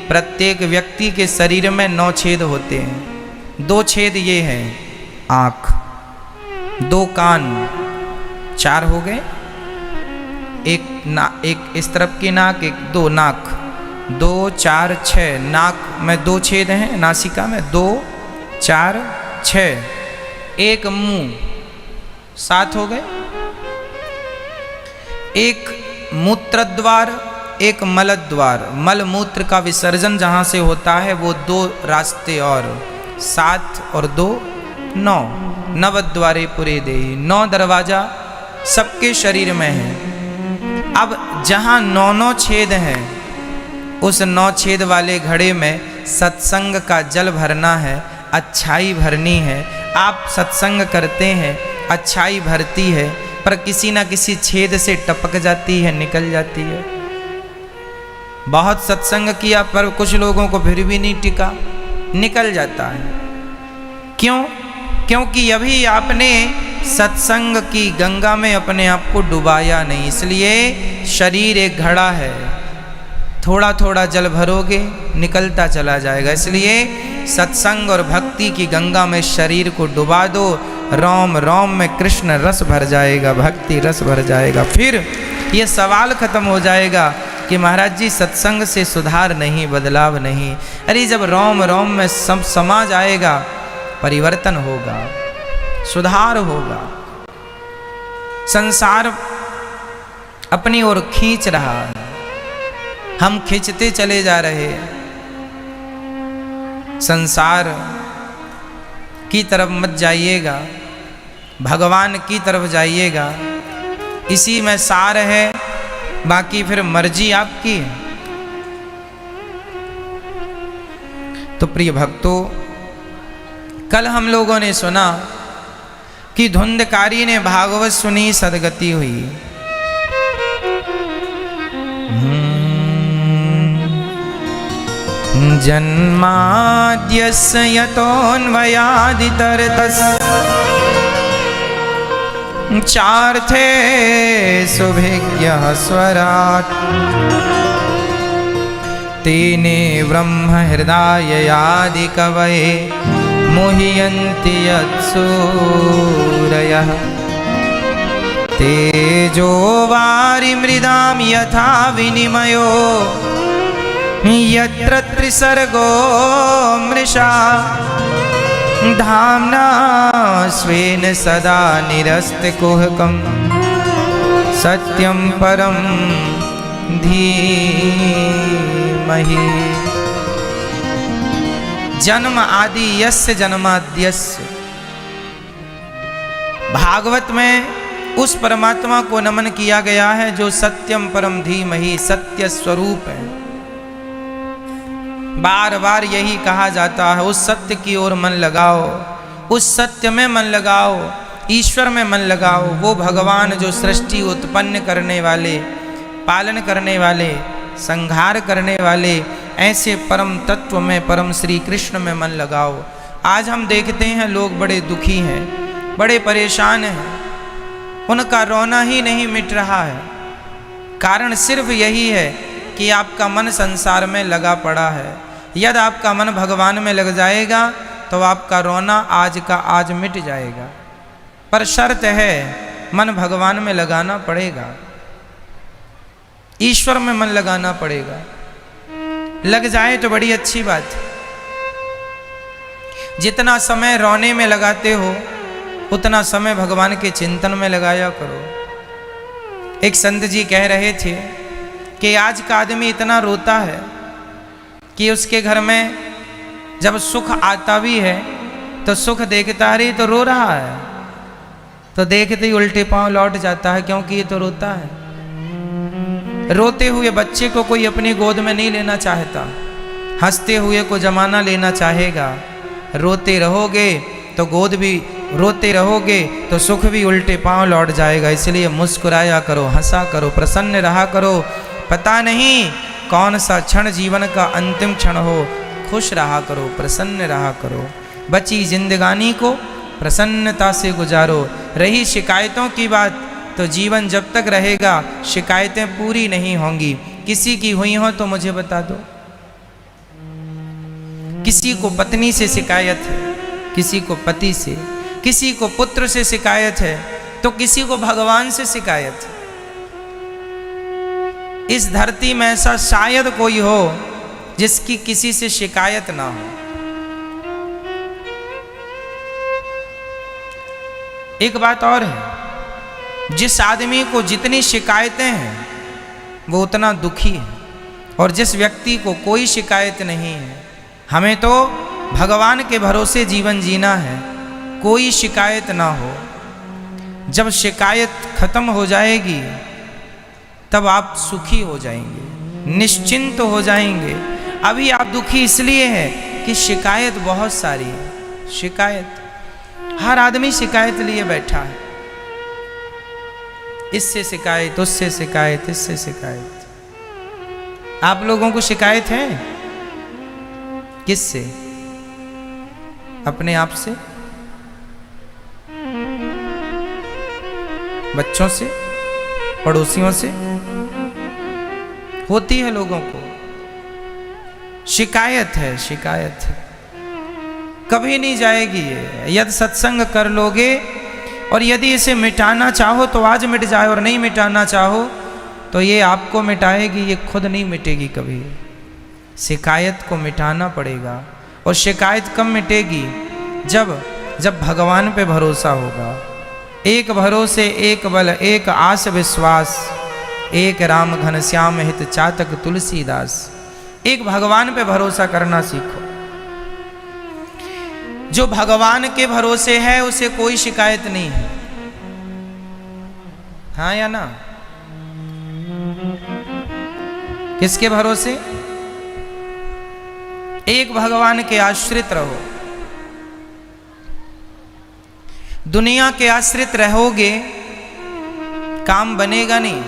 प्रत्येक व्यक्ति के शरीर में 9 छेद होते हैं। 2 छेद ये हैं, आँख, 2 कान, 4 हो गए, एक इस तरफ की नाक, एक 2 नाक, 2 4 6 नाक में 2 छेद हैं, नासिका में 2 4 6, एक मुंह, 7 हो गए, एक मूत्र द्वार, एक मल द्वार, मल मूत्र का विसर्जन जहाँ से होता है वो 2 रास्ते, और 7 और 2 9, 9 द्वारे पुरे देही। 9 दरवाजा सबके शरीर में है। अब जहाँ 9 छेद हैं, उस 9 छेद वाले घड़े में सत्संग का जल भरना है, अच्छाई भरनी है। आप सत्संग करते हैं, अच्छाई भरती है, पर किसी ना किसी छेद से टपक जाती है, निकल जाती है। बहुत सत्संग किया पर कुछ लोगों को फिर भी नहीं टिका, निकल जाता है। क्यों? क्योंकि अभी आपने सत्संग की गंगा में अपने आप को डुबाया नहीं। इसलिए शरीर एक घड़ा है, थोड़ा थोड़ा जल भरोगे निकलता चला जाएगा। इसलिए सत्संग और भक्ति की गंगा में शरीर को डुबा दो, रोम रोम में कृष्ण रस भर जाएगा, भक्ति रस भर जाएगा। फिर ये सवाल खत्म हो जाएगा कि महाराज जी सत्संग से सुधार नहीं, बदलाव नहीं। अरे जब रोम रोम में सब समा जाएगा, परिवर्तन होगा, सुधार होगा। संसार अपनी ओर खींच रहा है, हम खींचते चले जा रहे हैं। संसार की तरफ मत जाइएगा, भगवान की तरफ जाइएगा। इसी में सार है, बाकी फिर मर्जी आपकी है। तो प्रिय भक्तों, कल हम लोगों ने सुना कि धुंधकारी ने भागवत सुनी, सदगति हुई। जन्माद्यस्य यतोऽन्वयादितरतस् चार्थे सुभिज्ञः स्वराट् तेने ब्रह्म हृदयादिकवये मुह्यन्ति यत्सूरयः तेजो वारिमृदां यथा विनिमयो यत्र त्रिसर्गो मृषा धाम्ना स्वेन सदा निरस्तकुहकं सत्यं परं धीमहि। जन्म आदि यस्य जन्माद्यस्य। भागवत में उस परमात्मा को नमन किया गया है जो सत्यम परम धीमहि, सत्य स्वरूप है। बार बार यही कहा जाता है, उस सत्य की ओर मन लगाओ, उस सत्य में मन लगाओ। ईश्वर में मन लगाओ। वो भगवान जो सृष्टि उत्पन्न करने वाले, पालन करने वाले, संहार करने वाले, ऐसे परम तत्व में, परम श्री कृष्ण में मन लगाओ। आज हम देखते हैं लोग बड़े दुखी हैं, बड़े परेशान हैं, उनका रोना ही नहीं मिट रहा है। कारण सिर्फ यही है कि आपका मन संसार में लगा पड़ा है। यदि आपका मन भगवान में लग जाएगा तो आपका रोना आज का आज मिट जाएगा। पर शर्त है, मन भगवान में लगाना पड़ेगा, ईश्वर में मन लगाना पड़ेगा। लग जाए तो बड़ी अच्छी बात। जितना समय रोने में लगाते हो उतना समय भगवान के चिंतन में लगाया करो। एक संत जी कह रहे थे कि आज का आदमी इतना रोता है कि उसके घर में जब सुख आता भी है तो सुख देखता रही तो रो रहा है, तो देखते ही उल्टे पांव लौट जाता है, क्योंकि ये तो रोता है। रोते हुए बच्चे को कोई अपनी गोद में नहीं लेना चाहता, हंसते हुए को जमाना लेना चाहेगा। रोते रहोगे तो गोद भी, रोते रहोगे तो सुख भी उल्टे पांव लौट जाएगा। इसलिए मुस्कुराया करो, हंसा करो, प्रसन्न रहा करो। पता नहीं कौन सा क्षण जीवन का अंतिम क्षण हो, खुश रहा करो, प्रसन्न रहा करो। बची जिंदगानी को प्रसन्नता से गुजारो। रही शिकायतों की बात तो जीवन जब तक रहेगा शिकायतें पूरी नहीं होंगी। किसी की हुई हो तो मुझे बता दो। किसी को पत्नी से शिकायत है, किसी को पति से, किसी को पुत्र से शिकायत है, तो किसी को भगवान से शिकायत है। इस धरती में ऐसा शायद कोई हो जिसकी किसी से शिकायत ना हो। एक बात और है, जिस आदमी को जितनी शिकायतें हैं वो उतना दुखी है, और जिस व्यक्ति को कोई शिकायत नहीं है। हमें तो भगवान के भरोसे जीवन जीना है, कोई शिकायत ना हो। जब शिकायत खत्म हो जाएगी तब आप सुखी हो जाएंगे, निश्चिंत हो जाएंगे। अभी आप दुखी इसलिए हैं कि शिकायत बहुत सारी है। शिकायत, हर आदमी शिकायत लिए बैठा है। इससे शिकायत, उससे शिकायत, इससे शिकायत। आप लोगों को शिकायत है? किससे? अपने आप से, बच्चों से, पड़ोसियों से होती है। लोगों को शिकायत है, शिकायत है, कभी नहीं जाएगी ये। यदि सत्संग कर लोगे और यदि इसे मिटाना चाहो तो आज मिट जाए, और नहीं मिटाना चाहो तो ये आपको मिटाएगी, ये खुद नहीं मिटेगी कभी। शिकायत को मिटाना पड़ेगा। और शिकायत कब मिटेगी? जब भगवान पे भरोसा होगा। एक भरोसे एक बल, एक आस विश्वास, एक राम घनश्याम हित चातक तुलसीदास। एक भगवान पे भरोसा करना सीखो। जो भगवान के भरोसे है उसे कोई शिकायत नहीं है। हाँ या ना? किसके भरोसे? एक भगवान के आश्रित रहो। दुनिया के आश्रित रहोगे काम बनेगा नहीं।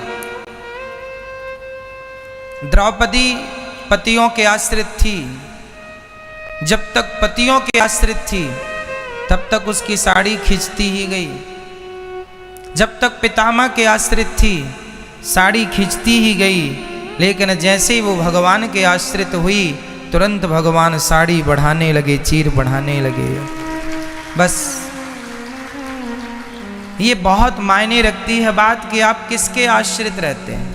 द्रौपदी पतियों के आश्रित थी। जब तक पतियों के आश्रित थी तब तक उसकी साड़ी खींचती ही गई। जब तक पितामह के आश्रित थी साड़ी खींचती ही गई। लेकिन जैसे ही वो भगवान के आश्रित हुई तुरंत भगवान साड़ी बढ़ाने लगे, चीर बढ़ाने लगे। बस ये बहुत मायने रखती है बात कि आप किसके आश्रित रहते हैं।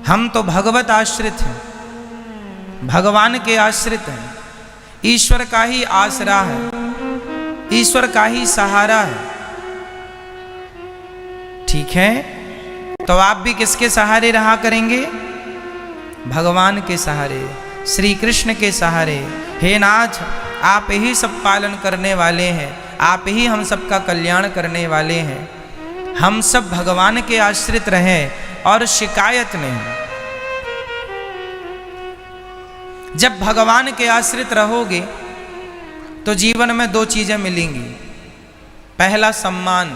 हम तो भगवत आश्रित हैं, भगवान के आश्रित हैं। ईश्वर का ही आसरा है, ईश्वर का ही सहारा है। ठीक है, तो आप भी किसके सहारे रहा करेंगे? भगवान के सहारे, श्री कृष्ण के सहारे। हे नाथ, आप ही सब पालन करने वाले हैं, आप ही हम सबका कल्याण करने वाले हैं। हम सब भगवान के आश्रित रहें और शिकायत नहीं। जब भगवान के आश्रित रहोगे तो जीवन में दो चीजें मिलेंगी। पहला सम्मान,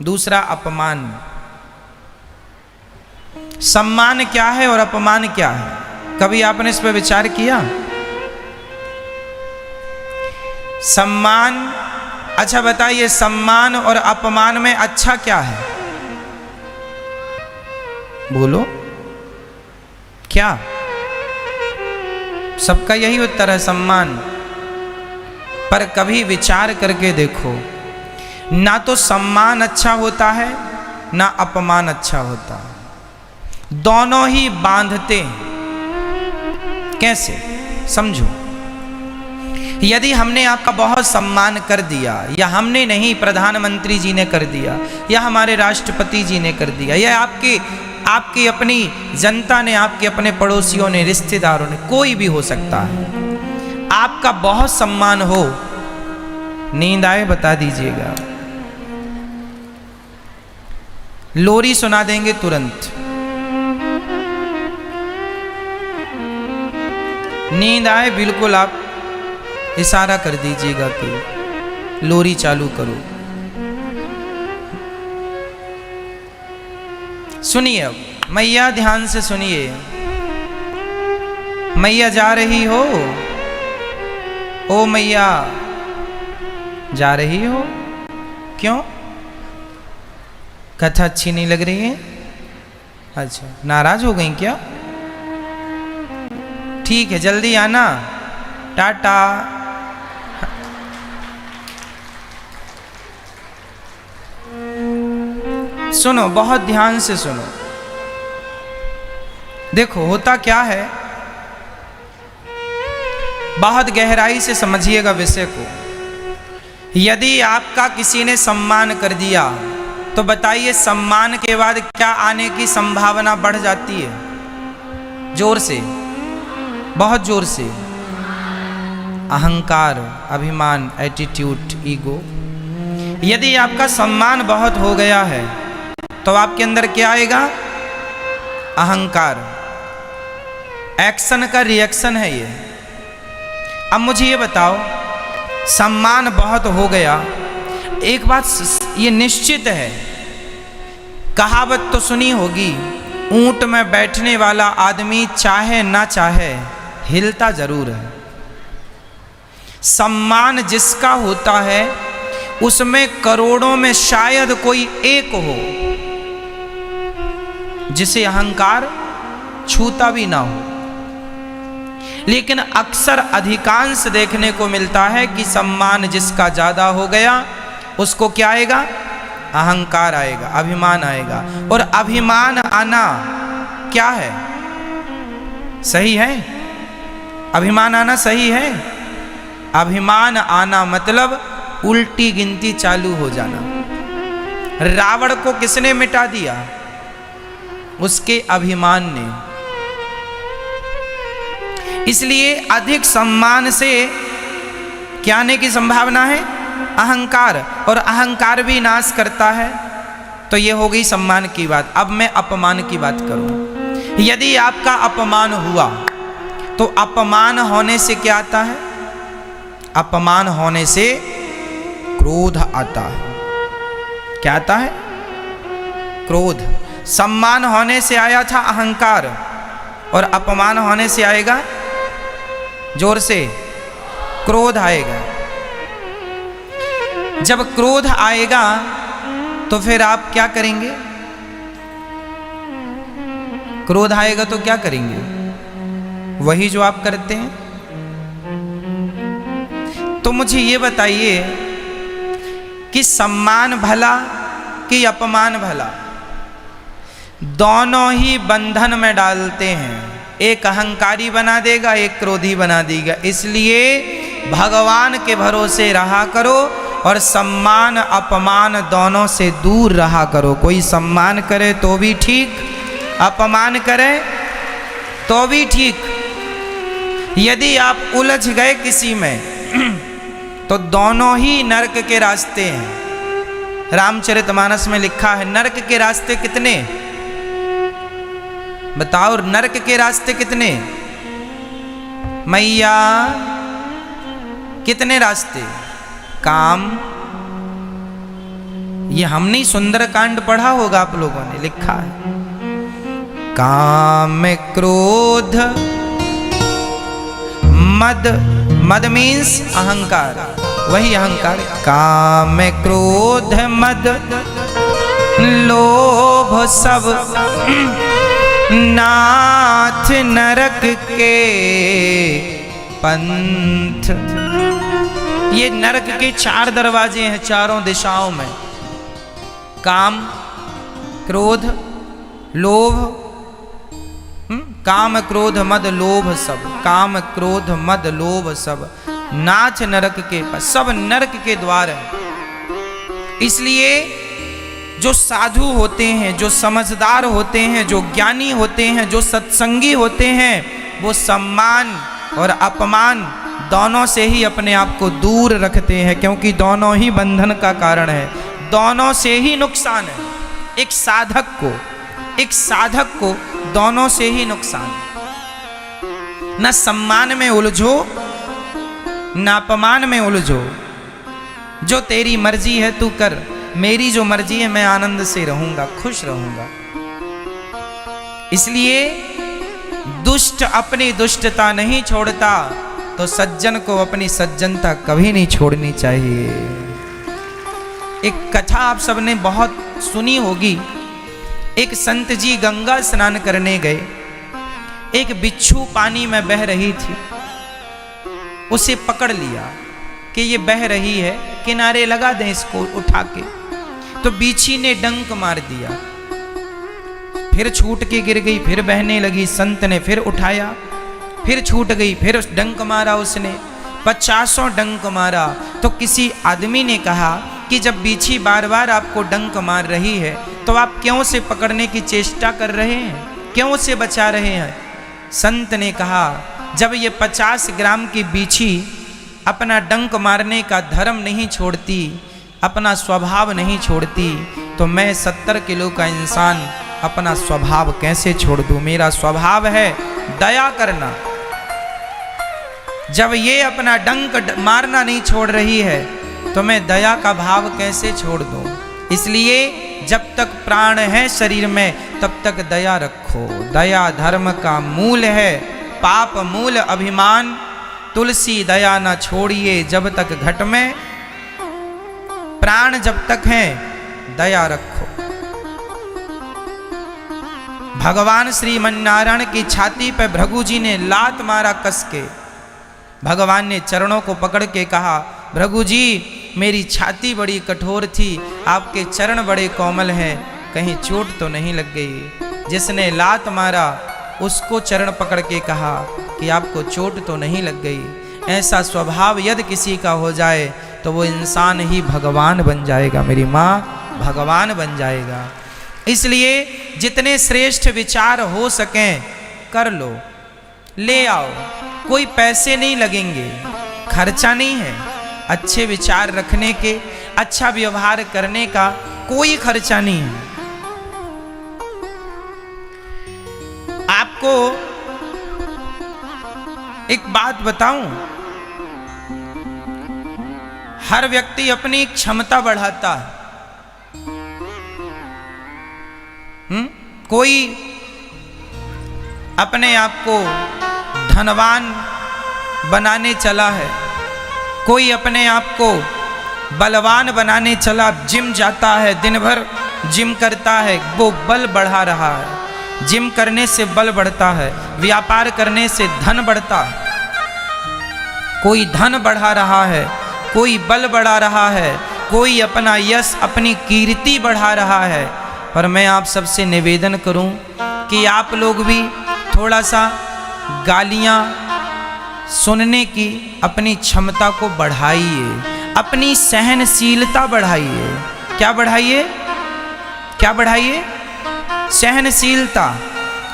दूसरा अपमान। सम्मान क्या है और अपमान क्या है? कभी आपने इस पर विचार किया? सम्मान, अच्छा बताइए, सम्मान और अपमान में अच्छा क्या है? बोलो क्या? सबका यही उत्तर है, सम्मान। पर कभी विचार करके देखो, ना तो सम्मान अच्छा होता है ना अपमान अच्छा होता है, दोनों ही बांधते हैं। कैसे? समझो। यदि हमने आपका बहुत सम्मान कर दिया, या हमने नहीं, प्रधानमंत्री जी ने कर दिया, या हमारे राष्ट्रपति जी ने कर दिया, या आपकी अपनी जनता ने, आपके अपने पड़ोसियों ने, रिश्तेदारों ने, कोई भी हो सकता है, आपका बहुत सम्मान हो, नींद आए बता दीजिएगा, लोरी सुना देंगे तुरंत। नींद आए बिल्कुल आप इशारा कर दीजिएगा कि लोरी चालू करो। सुनिए, अब मैया ध्यान से सुनिए। मैया जा रही हो, ओ मैया जा रही हो, क्यों? कथा अच्छी नहीं लग रही है? अच्छा, नाराज हो गई क्या? ठीक है, जल्दी आना, टाटा। सुनो, बहुत ध्यान से सुनो। देखो होता क्या है, बहुत गहराई से समझिएगा विषय को। यदि आपका किसी ने सम्मान कर दिया, तो बताइए सम्मान के बाद क्या आने की संभावना बढ़ जाती है? जोर से, बहुत जोर से। अहंकार, अभिमान, एटीट्यूड, ईगो। यदि आपका सम्मान बहुत हो गया है तो आपके अंदर क्या आएगा? अहंकार। एक्शन का रिएक्शन है ये। अब मुझे ये बताओ, सम्मान बहुत हो गया, एक बात ये निश्चित है, कहावत तो सुनी होगी, ऊंट में बैठने वाला आदमी चाहे ना चाहे हिलता जरूर है। सम्मान जिसका होता है उसमें करोड़ों में शायद कोई एक हो जिसे अहंकार छूता भी ना हो। लेकिन अक्सर अधिकांश देखने को मिलता है कि सम्मान जिसका ज्यादा हो गया उसको क्या आएगा? अहंकार आएगा, अभिमान आएगा। और अभिमान आना क्या है? सही है? अभिमान आना सही है? अभिमान आना मतलब उल्टी गिनती चालू हो जाना। रावण को किसने मिटा दिया? उसके अभिमान ने। इसलिए अधिक सम्मान से क्या आने की संभावना है? अहंकार। और अहंकार भी नाश करता है। तो ये हो गई सम्मान की बात। अब मैं अपमान की बात करूं। यदि आपका अपमान हुआ तो अपमान होने से क्या आता है? अपमान होने से क्रोध आता है। क्या आता है? क्रोध। सम्मान होने से आया था अहंकार, और अपमान होने से आएगा, जोर से, क्रोध आएगा। जब क्रोध आएगा तो फिर आप क्या करेंगे? क्रोध आएगा तो क्या करेंगे? वही जो आप करते हैं। तो मुझे ये बताइए कि सम्मान भला कि अपमान भला? दोनों ही बंधन में डालते हैं। एक अहंकारी बना देगा, एक क्रोधी बना देगा। इसलिए भगवान के भरोसे रहा करो और सम्मान अपमान दोनों से दूर रहा करो। कोई सम्मान करे तो भी ठीक, अपमान करे तो भी ठीक। यदि आप उलझ गए किसी में तो दोनों ही नरक के रास्ते हैं। रामचरितमानस में लिखा है, नरक के रास्ते कितने? बताओ, नरक के रास्ते कितने? मैया, कितने रास्ते? काम, ये हमने सुंदरकांड पढ़ा होगा, आप लोगों ने लिखा है। काम क्रोध मद, मद मीन्स अहंकार, वही अहंकार। काम क्रोध मद लोभ सब नाथ नरक के पंथ। ये नरक के 4 दरवाजे हैं चारों दिशाओं में। काम, क्रोध, लोभ, काम क्रोध मद लोभ सब, काम क्रोध मद लोभ सब नाथ नरक के पास, सब नरक के द्वार हैं। इसलिए जो साधु होते हैं, जो समझदार होते हैं, जो ज्ञानी होते हैं, जो सत्संगी होते हैं, वो सम्मान और अपमान दोनों से ही अपने आप को दूर रखते हैं, क्योंकि दोनों ही बंधन का कारण है, दोनों से ही नुकसान है। एक साधक को दोनों से ही नुकसान है। न सम्मान में उलझो, न अपमान में उलझो। जो तेरी मर्जी है तू कर, मेरी जो मर्जी है मैं आनंद से रहूंगा, खुश रहूंगा। इसलिए दुष्ट अपनी दुष्टता नहीं छोड़ता, तो सज्जन को अपनी सज्जनता कभी नहीं छोड़नी चाहिए। एक कथा आप सबने बहुत सुनी होगी। एक संत जी गंगा स्नान करने गए, एक बिच्छू पानी में बह रही थी, उसे पकड़ लिया कि ये बह रही है, किनारे लगा दें इसको उठा के। तो बिच्छी ने डंक मार दिया, फिर छूट के गिर गई, फिर बहने लगी। संत ने फिर उठाया, फिर छूट गई, फिर डंक मारा उसने, 50 डंक मारा। तो किसी आदमी ने कहा कि जब बिच्छी बार बार आपको डंक मार रही है तो आप क्यों उसे पकड़ने की चेष्टा कर रहे हैं, क्यों उसे बचा रहे हैं? संत ने कहा, जब ये 50 ग्राम की बिच्छी अपना डंक मारने का धर्म नहीं छोड़ती, अपना स्वभाव नहीं छोड़ती, तो मैं 70 किलो का इंसान अपना स्वभाव कैसे छोड़ दूं? मेरा स्वभाव है दया करना। जब ये अपना डंक मारना नहीं छोड़ रही है तो मैं दया का भाव कैसे छोड़ दूं? इसलिए जब तक प्राण है शरीर में तब तक दया रखो। दया धर्म का मूल है, पाप मूल अभिमान। तुलसी दया न छोड़िए जब तक घट में, प्राण जब तक है दया रखो। भगवान श्रीमन्नारायण की छाती पर भृगु जी ने लात मारा कस के। भगवान ने चरणों को पकड़ के कहा, भृगु जी मेरी छाती बड़ी कठोर थी, आपके चरण बड़े कोमल हैं, कहीं चोट तो नहीं लग गई? जिसने लात मारा उसको चरण पकड़ के कहा कि आपको चोट तो नहीं लग गई? ऐसा स्वभाव यदि किसी का हो जाए तो वो इंसान ही भगवान बन जाएगा, मेरी माँ, भगवान बन जाएगा। इसलिए जितने श्रेष्ठ विचार हो सकें कर लो, ले आओ, कोई पैसे नहीं लगेंगे, खर्चा नहीं है। अच्छे विचार रखने के, अच्छा व्यवहार करने का कोई खर्चा नहीं है। आपको एक बात बताऊं, हर व्यक्ति अपनी क्षमता बढ़ाता है। कोई अपने आप को धनवान बनाने चला है, कोई अपने आप को बलवान बनाने चला, जिम जाता है, दिन भर जिम करता है, वो बल बढ़ा रहा है। जिम करने से बल बढ़ता है, व्यापार करने से धन बढ़ता है। कोई धन बढ़ा रहा है, कोई बल बढ़ा रहा है, कोई अपना यश, अपनी कीर्ति बढ़ा रहा है। पर मैं आप सबसे निवेदन करूं कि आप लोग भी थोड़ा सा गालियां सुनने की अपनी क्षमता को बढ़ाइए, अपनी सहनशीलता बढ़ाइए। क्या बढ़ाइए? क्या बढ़ाइए? सहनशीलता।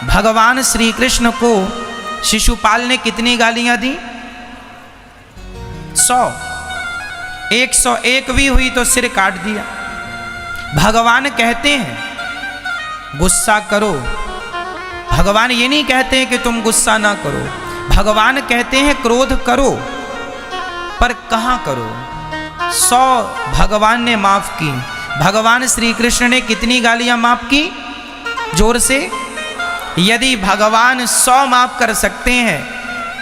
भगवान श्री कृष्ण को शिशुपाल ने कितनी गालियां दी? 100। 101 भी हुई तो सिर काट दिया। भगवान कहते हैं गुस्सा करो, भगवान ये नहीं कहते हैं कि तुम गुस्सा ना करो, भगवान कहते हैं क्रोध करो, पर कहाँ करो। 100 भगवान ने माफ की, भगवान श्री कृष्ण ने कितनी गालियां माफ की? जोर से। यदि भगवान 100 माफ कर सकते हैं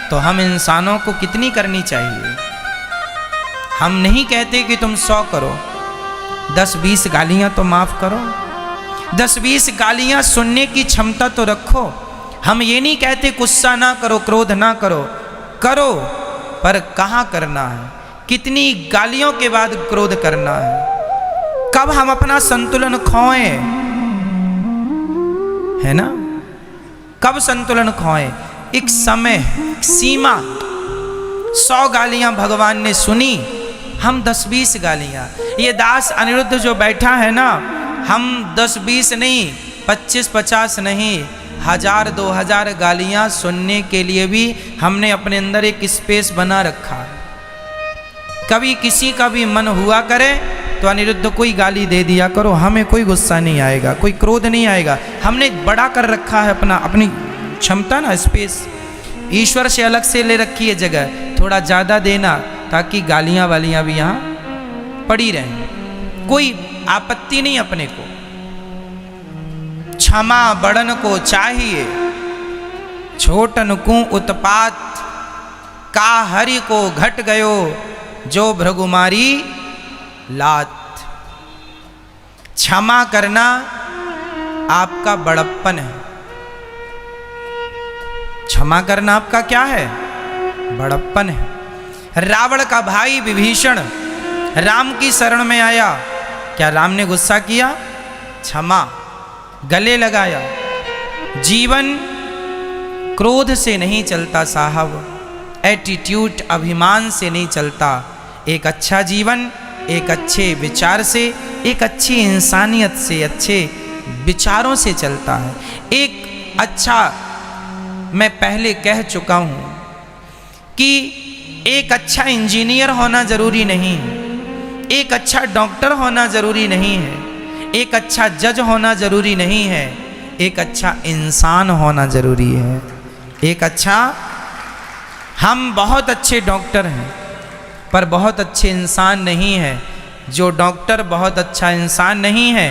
तो हम इंसानों को कितनी करनी चाहिए? हम नहीं कहते कि तुम 100 करो, 10-20 गालियां तो माफ करो। 10-20 गालियां सुनने की क्षमता तो रखो। हम ये नहीं कहते गुस्सा ना करो, क्रोध ना करो, करो, पर कहाँ करना है? कितनी गालियों के बाद क्रोध करना है? कब हम अपना संतुलन खोएं, है ना? कब संतुलन खोएं? एक समय, सीमा। 100 गालियां भगवान ने सुनी, हम 10-20 गालियां। ये दास अनिरुद्ध जो बैठा है ना, हम 10-20 नहीं, 25-50 नहीं, 1000-2000 गालियां सुनने के लिए भी हमने अपने अंदर एक स्पेस बना रखा है। कभी किसी का भी मन हुआ करे तो अनिरुद्ध कोई गाली दे दिया करो, हमें कोई गुस्सा नहीं आएगा, कोई क्रोध नहीं आएगा। हमने बड़ा कर रखा है अपनी क्षमता ना, स्पेस। ईश्वर से अलग से ले रखी है जगह, थोड़ा ज़्यादा देना ताकि गालियाँ वालियाँ भी यहाँ पड़ी रहें, कोई आपत्ति नहीं अपने को। क्षमा बड़न को चाहिए, छोटन को उत्पात, का हरि को घट गयो, जो भृगुमारी लात। क्षमा करना आपका बड़प्पन है। क्षमा करना आपका क्या है? बड़प्पन है। रावण का भाई विभीषण राम की शरण में आया, क्या राम ने गुस्सा किया? क्षमा, गले लगाया। जीवन क्रोध से नहीं चलता साहब, एटीट्यूड, अभिमान से नहीं चलता। एक अच्छा जीवन एक अच्छे विचार से, एक अच्छी इंसानियत से, अच्छे विचारों से चलता है। एक अच्छा, मैं पहले कह चुका हूँ कि एक अच्छा इंजीनियर होना ज़रूरी नहीं है, एक अच्छा डॉक्टर होना ज़रूरी नहीं है, एक अच्छा जज होना ज़रूरी नहीं है, एक अच्छा इंसान होना ज़रूरी है। एक अच्छा, हम बहुत अच्छे डॉक्टर हैं पर बहुत अच्छे इंसान नहीं है। जो डॉक्टर बहुत अच्छा इंसान नहीं है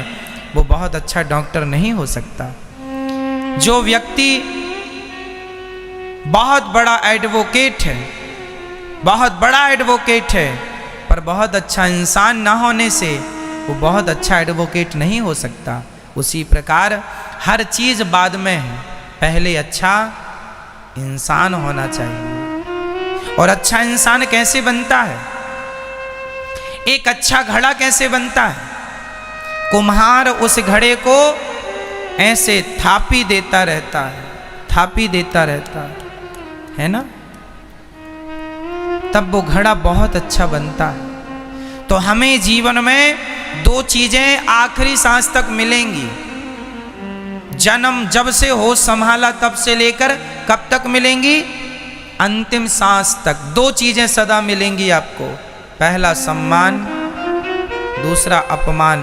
वो बहुत अच्छा डॉक्टर नहीं हो सकता। जो व्यक्ति बहुत बड़ा एडवोकेट है, बहुत बड़ा एडवोकेट है, पर बहुत अच्छा इंसान ना होने से वो बहुत अच्छा एडवोकेट नहीं हो सकता। उसी प्रकार हर चीज़ बाद में है, पहले अच्छा इंसान होना चाहिए। और अच्छा इंसान कैसे बनता है? एक अच्छा घड़ा कैसे बनता है? कुम्हार उस घड़े को ऐसे थापी देता रहता है, थापी देता रहता है ना, तब वो घड़ा बहुत अच्छा बनता है। तो हमें जीवन में 2 चीजें आखिरी सांस तक मिलेंगी। जन्म जब से होश संभाला तब से लेकर कब तक मिलेंगी? अंतिम सांस तक 2 चीजें सदा मिलेंगी आपको। पहला सम्मान, दूसरा अपमान।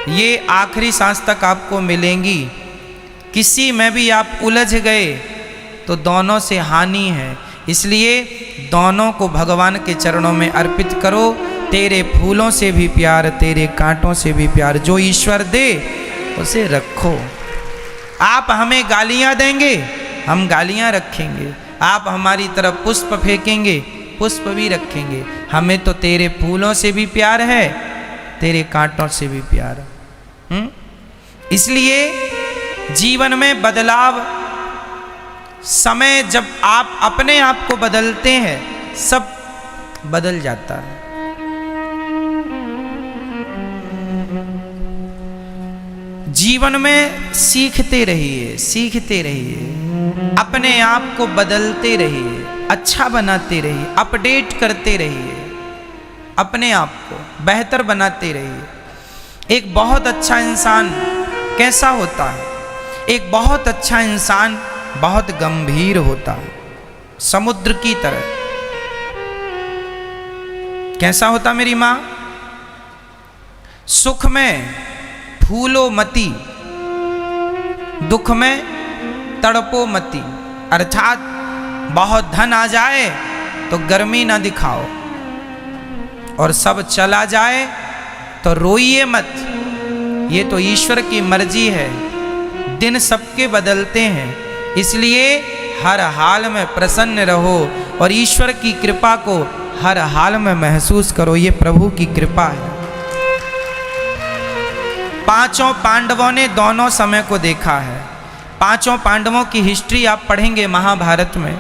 ये आखिरी सांस तक आपको मिलेंगी। किसी में भी आप उलझ गए तो दोनों से हानि है, इसलिए दोनों को भगवान के चरणों में अर्पित करो। तेरे फूलों से भी प्यार, तेरे कांटों से भी प्यार, जो ईश्वर दे उसे रखो। आप हमें गालियां देंगे, हम गालियां रखेंगे। आप हमारी तरफ पुष्प फेंकेंगे, पुष्प भी रखेंगे। हमें तो तेरे फूलों से भी प्यार है, तेरे कांटों से भी प्यार है। इसलिए जीवन में बदलाव, समय जब आप अपने आप को बदलते हैं सब बदल जाता है। जीवन में सीखते रहिए, सीखते रहिए, अपने आप को बदलते रहिए, अच्छा बनाते रहिए, अपडेट करते रहिए, अपने आप को बेहतर बनाते रहिए। एक बहुत अच्छा इंसान कैसा होता है? एक बहुत अच्छा इंसान बहुत गंभीर होता है, समुद्र की तरह। कैसा होता मेरी माँ? सुख में फूलो मती, दुख में तड़पो मती। अर्थात बहुत धन आ जाए तो गर्मी ना दिखाओ, और सब चला जाए तो रोइए मत, ये तो ईश्वर की मर्जी है, दिन सबके बदलते हैं, इसलिए हर हाल में प्रसन्न रहो और ईश्वर की कृपा को हर हाल में महसूस करो, ये प्रभु की कृपा है। पांचों पांडवों ने दोनों समय को देखा है। पांचों पांडवों की हिस्ट्री आप पढ़ेंगे महाभारत में।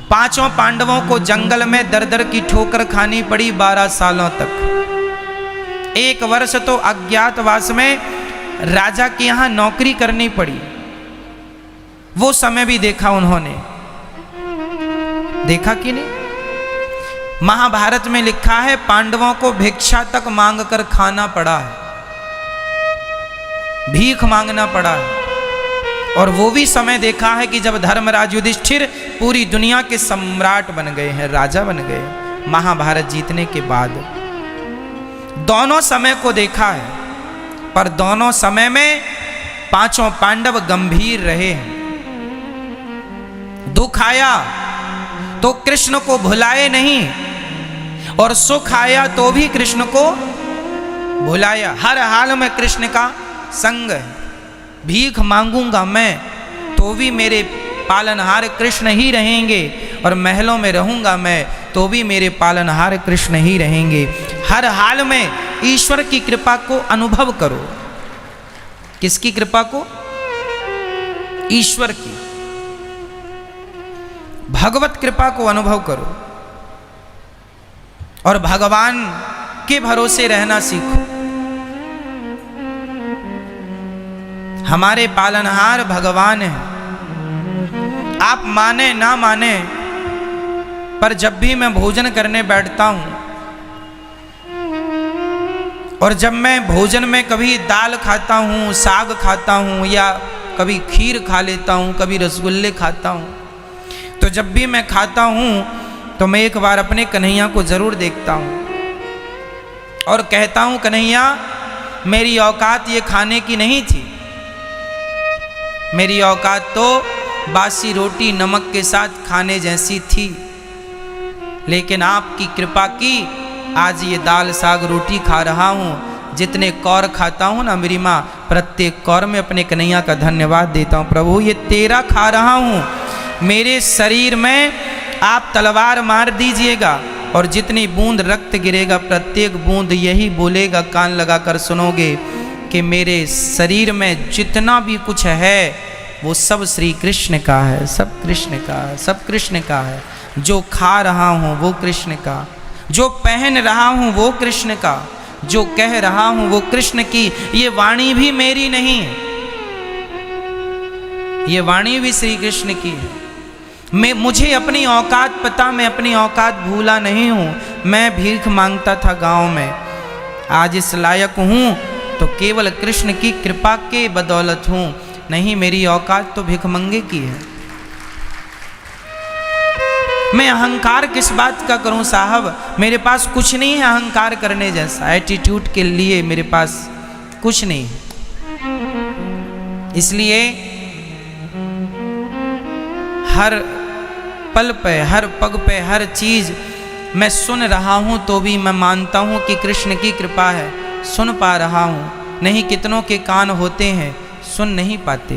पांचों पांडवों को जंगल में दर दर की ठोकर खानी पड़ी 12 सालों तक। 1 वर्ष तो अज्ञातवास में राजा के यहां नौकरी करनी पड़ी। वो समय भी देखा उन्होंने, देखा कि नहीं? महाभारत में लिखा है पांडवों को भिक्षा तक मांग कर खाना पड़ा है, भीख मांगना पड़ा है। और वो भी समय देखा है कि जब धर्मराज युधिष्ठिर पूरी दुनिया के सम्राट बन गए हैं, राजा बन गए महाभारत जीतने के बाद। दोनों समय को देखा है, पर दोनों समय में पांचों पांडव गंभीर रहे हैं। दुख आया तो कृष्ण को भुलाए नहीं, और सुख आया तो भी कृष्ण को भुलाया। हर हाल में कृष्ण का संग है। भीख मांगूंगा मैं तो भी मेरे पालनहार कृष्ण ही रहेंगे, और महलों में रहूंगा मैं तो भी मेरे पालनहार कृष्ण ही रहेंगे। हर हाल में ईश्वर की कृपा को अनुभव करो। किसकी कृपा को? ईश्वर की, भगवत कृपा को अनुभव करो और भगवान के भरोसे रहना सीखो। हमारे पालनहार भगवान हैं। आप माने ना माने, पर जब भी मैं भोजन करने बैठता हूं और जब मैं भोजन में कभी दाल खाता हूं, साग खाता हूं, या कभी खीर खा लेता हूं, कभी रसगुल्ले खाता हूं, तो जब भी मैं खाता हूं तो मैं एक बार अपने कन्हैया को जरूर देखता हूं और कहता हूं, कन्हैया मेरी औकात ये खाने की नहीं थी। मेरी औकात तो बासी रोटी नमक के साथ खाने जैसी थी, लेकिन आपकी कृपा की आज ये दाल साग रोटी खा रहा हूँ। जितने कौर खाता हूँ ना मेरी माँ, प्रत्येक कौर में अपने कन्हैया का धन्यवाद देता हूँ। प्रभु ये तेरा खा रहा हूँ, मेरे शरीर में आप तलवार मार दीजिएगा और जितनी बूंद रक्त गिरेगा प्रत्येक बूंद यही बोलेगा, कान लगाकर सुनोगे कि मेरे शरीर में जितना भी कुछ है वो सब श्री कृष्ण का है, सब कृष्ण का है, सब कृष्ण का है। जो खा रहा हूँ वो कृष्ण का, जो पहन रहा हूँ वो कृष्ण का, जो कह रहा हूँ वो कृष्ण की। ये वाणी भी मेरी नहीं है, ये वाणी भी श्री कृष्ण की है। मुझे अपनी औकात पता, मैं अपनी औकात भूला नहीं हूँ। मैं भीख मांगता था गांव में, आज इस लायक हूँ तो केवल कृष्ण की कृपा के बदौलत हूँ, नहीं मेरी औकात तो भिखमंगे की है। मैं अहंकार किस बात का करूं साहब, मेरे पास कुछ नहीं है अहंकार करने जैसा। एटीट्यूड के लिए मेरे पास कुछ नहीं है। इसलिए हर पल पे, हर पग पे, हर चीज मैं सुन रहा हूं तो भी मैं मानता हूं कि कृष्ण की कृपा है, सुन पा रहा हूं। नहीं कितनों के कान होते हैं सुन नहीं पाते,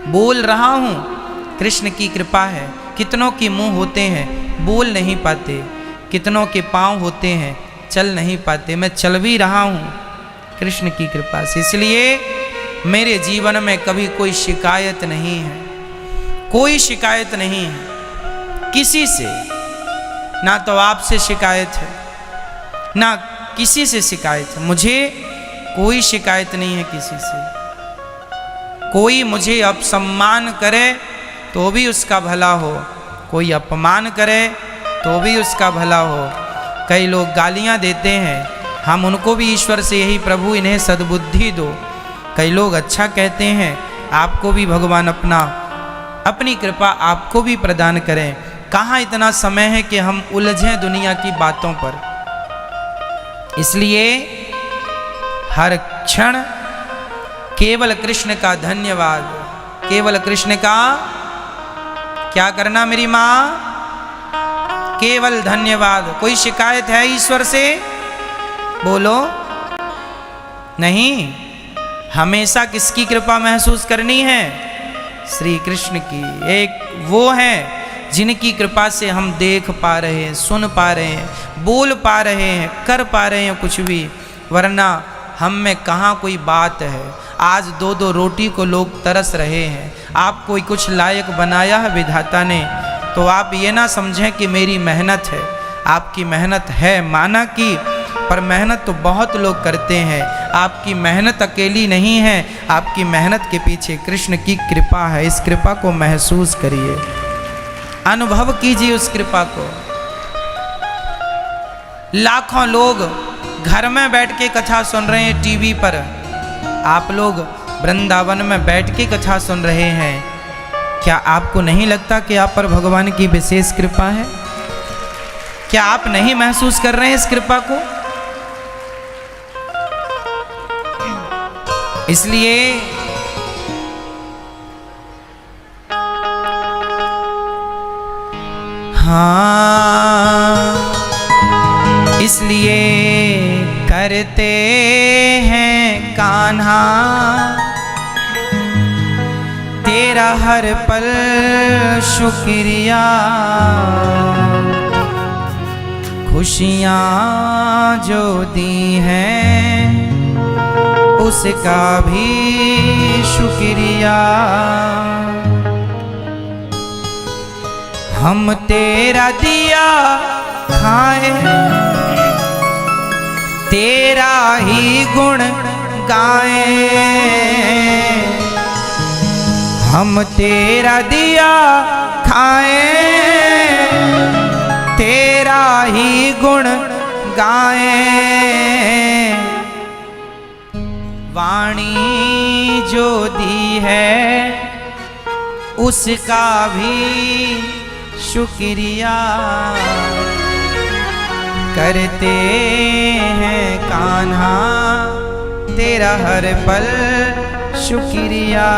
बोल रहा हूं कृष्ण की कृपा है। कितनों के मुंह होते हैं बोल नहीं पाते, कितनों के पांव होते हैं चल नहीं पाते, मैं चल भी रहा हूं कृष्ण की कृपा से। इसलिए मेरे जीवन में कभी कोई शिकायत नहीं है, कोई शिकायत नहीं है किसी से। ना तो आपसे शिकायत है ना किसी से शिकायत है, मुझे कोई शिकायत नहीं है किसी से। कोई मुझे अपसम्मान करे तो भी उसका भला हो, कोई अपमान करे तो भी उसका भला हो। कई लोग गालियां देते हैं, हम उनको भी ईश्वर से यही प्रभु इन्हें सद्बुद्धि दो। कई लोग अच्छा कहते हैं, आपको भी भगवान अपनी कृपा आपको भी प्रदान करें। कहाँ इतना समय है कि हम उलझें दुनिया की बातों पर। इसलिए हर क्षण केवल कृष्ण का धन्यवाद, केवल कृष्ण का क्या करना मेरी माँ, केवल धन्यवाद। कोई शिकायत है ईश्वर से? बोलो नहीं, हमेशा किसकी कृपा महसूस करनी है? श्री कृष्ण की। एक वो है जिनकी कृपा से हम देख पा रहे हैं, सुन पा रहे हैं, बोल पा रहे हैं, कर पा रहे हैं कुछ भी, वरना हम में कहाँ कोई बात है। आज 2-2 रोटी को लोग तरस रहे हैं। आप कोई कुछ लायक बनाया है विधाता ने, तो आप ये ना समझें कि मेरी मेहनत है। आपकी मेहनत है, माना कि, पर मेहनत तो बहुत लोग करते हैं। आपकी मेहनत अकेली नहीं है, आपकी मेहनत के पीछे कृष्ण की कृपा है। इस कृपा को महसूस करिए, अनुभव कीजिए उस कृपा को। लाखों लोग घर में बैठ के कथा सुन रहे हैं टीवी पर, आप लोग वृंदावन में बैठ के कथा सुन रहे हैं। क्या आपको नहीं लगता कि आप पर भगवान की विशेष कृपा है? क्या आप नहीं महसूस कर रहे हैं इस कृपा को? इसलिए हाँ, इसलिए करते हैं कान्हा तेरा हर पल शुक्रिया, खुशियाँ जो दी हैं उसका भी शुक्रिया। हम तेरा दिया खाए, तेरा ही गुण गाए। हम तेरा दिया खाए, तेरा ही गुण गाए। वाणी जो दी है उसका भी शुक्रिया, करते हैं कान्हा तेरा हर पल शुक्रिया।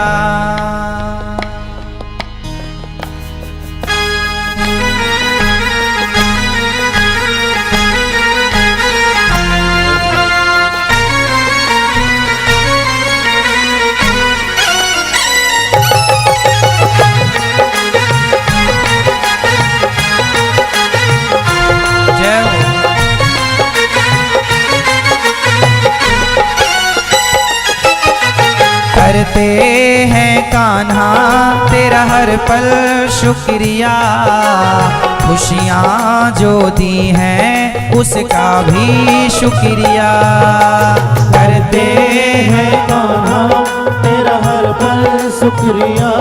करते हैं कान्हा तेरा हर पल शुक्रिया, खुशियाँ जो दी हैं उसका भी शुक्रिया। करते हैं कान्हा तेरा हर पल शुक्रिया,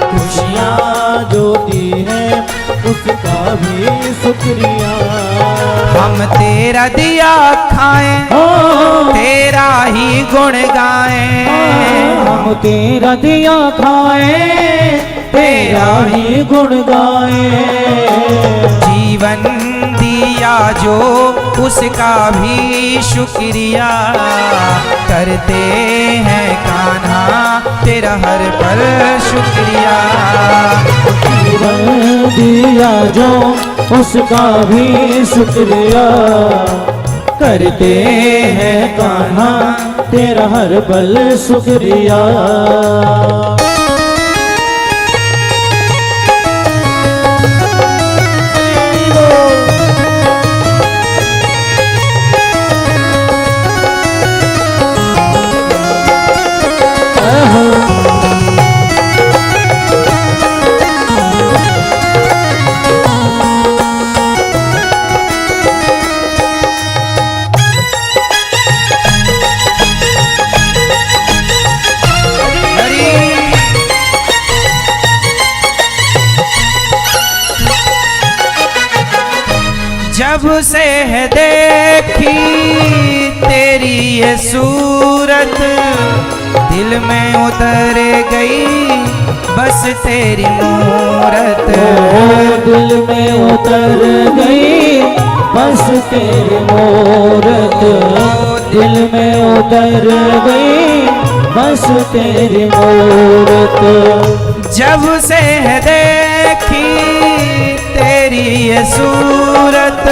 खुशियाँ जो दी है उसका भी शुक्रिया। हम तेरा दिया खाएं, तेरा ही गुण गाएं। हम तेरा दिया खाए, तेरा ही गुण गाए। जीवन दिया जो उसका भी शुक्रिया, करते हैं कान्हा तेरा हर पल शुक्रिया। जीवन दिया जो उसका भी शुक्रिया, करते हैं कान्हा तेरा हर पल शुक्रिया। जब से है देखी तेरी ये सूरत, दिल में उतर गई बस तेरी मूरत। दिल में उतर गई बस तेरी मूरत, दिल में उतर गई बस तेरी मूरत। जब से है देखी तेरी ये सूरत,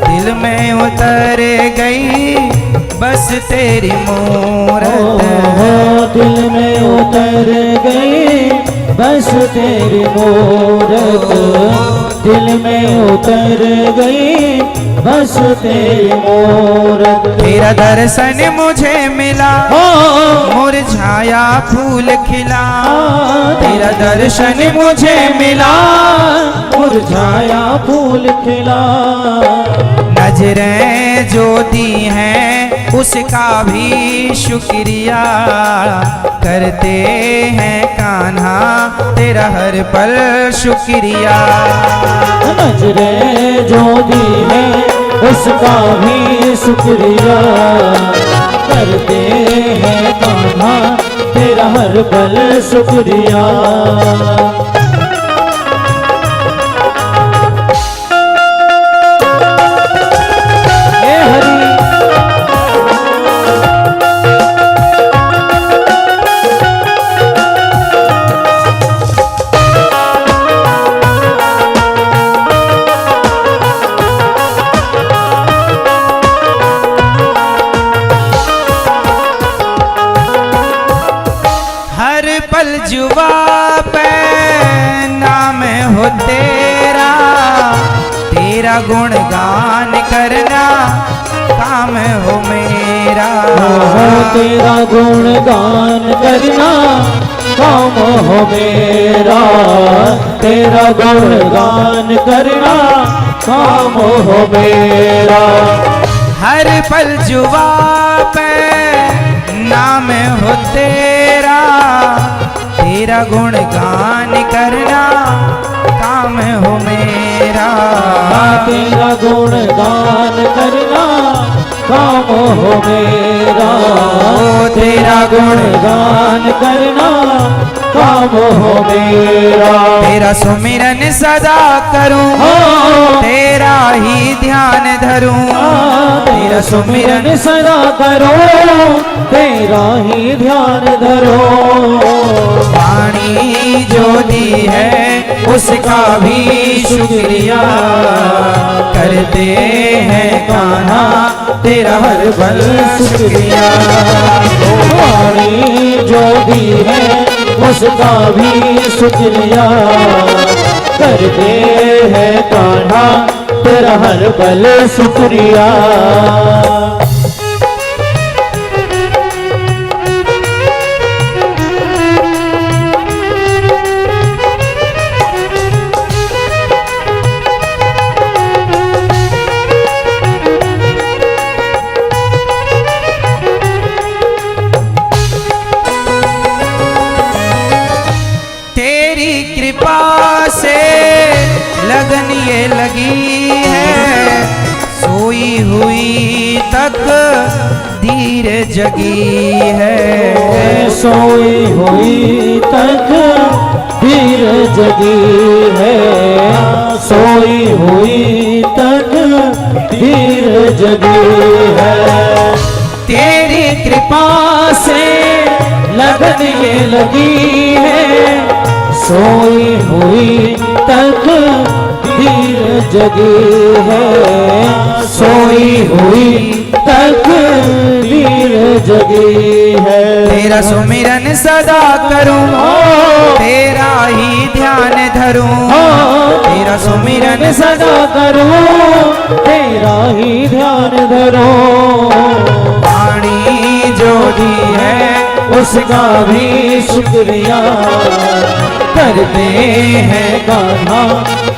दिल में उतर गई बस तेरी मूरत दिल में उतर गई बस तेरी मूरत, दिल में उतर गई बस तेरी मूरत। तेरा दर्शन मुझे मिला मुरझाया फूल खिला, तेरा दर्शन मुझे मिला मुरझाया फूल खिला। नजरें जो दी हैं उसका भी शुक्रिया करते हैं कान्हा तेरा हर पल शुक्रिया। नजरें जो दी है उसका भी शुक्रिया करते हैं कान्हा तेरा हर पल शुक्रिया। पल जुबा पे नाम हो तेरा, तेरा गुणगान करना काम हो मेरा। तेरा गुणगान करना काम हो मेरा, तेरा गुणगान करना काम हो मेरा। हर पल जुबा पे नाम हो तेरा, तेरा गुणगान करना काम हो मेरा। तेरा गुणगान करना काम हो मेरा, तेरा गुणगान करना काम हो मेरा। तेरा सुमिरन सदा करूं तेरा ही ध्यान धरूं, तेरा सुमिरन सदा करो तेरा ही ध्यान धरो। वाणी जो दी है उसका भी शुक्रिया करते हैं कान्हा तेरा हर पल शुक्रिया। वाणी जो दी है उसका भी शुक्रिया करते हैं कान्हा तेरा हर पल शुक्रिया। कृपा से लगन ये लगी है, सोई हुई तक धीर जगी है। सोई हुई तक धीर जगी है, सोई हुई तक धीर जगी है। तेरी कृपा से लगन ये लगी है, सोई हुई तक धीर जगी है, सोई हुई तक धीर जगी है। तेरा सुमिरन सदा करूं तेरा ही ध्यान धरूं, तेरा सुमिरन सदा करूं तेरा ही ध्यान धरो। वाणी जो दी है उसका भी शुक्रिया करते हैं कान्हा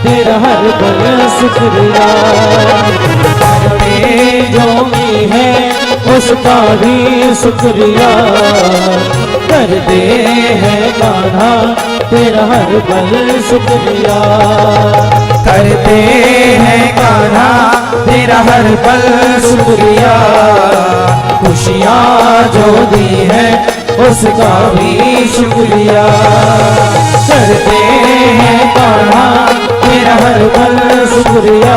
तेरा हर पल शुक्रिया। करते जो भी है उसका भी शुक्रिया करते हैं कान्हा तेरा हर पल शुक्रिया। करते हैं कान्हा तेरा हर पल शुक्रिया। खुशियाँ जो दी है उसका भी शुक्रिया करते हैं कान्हा तेरा हर पल शुक्रिया।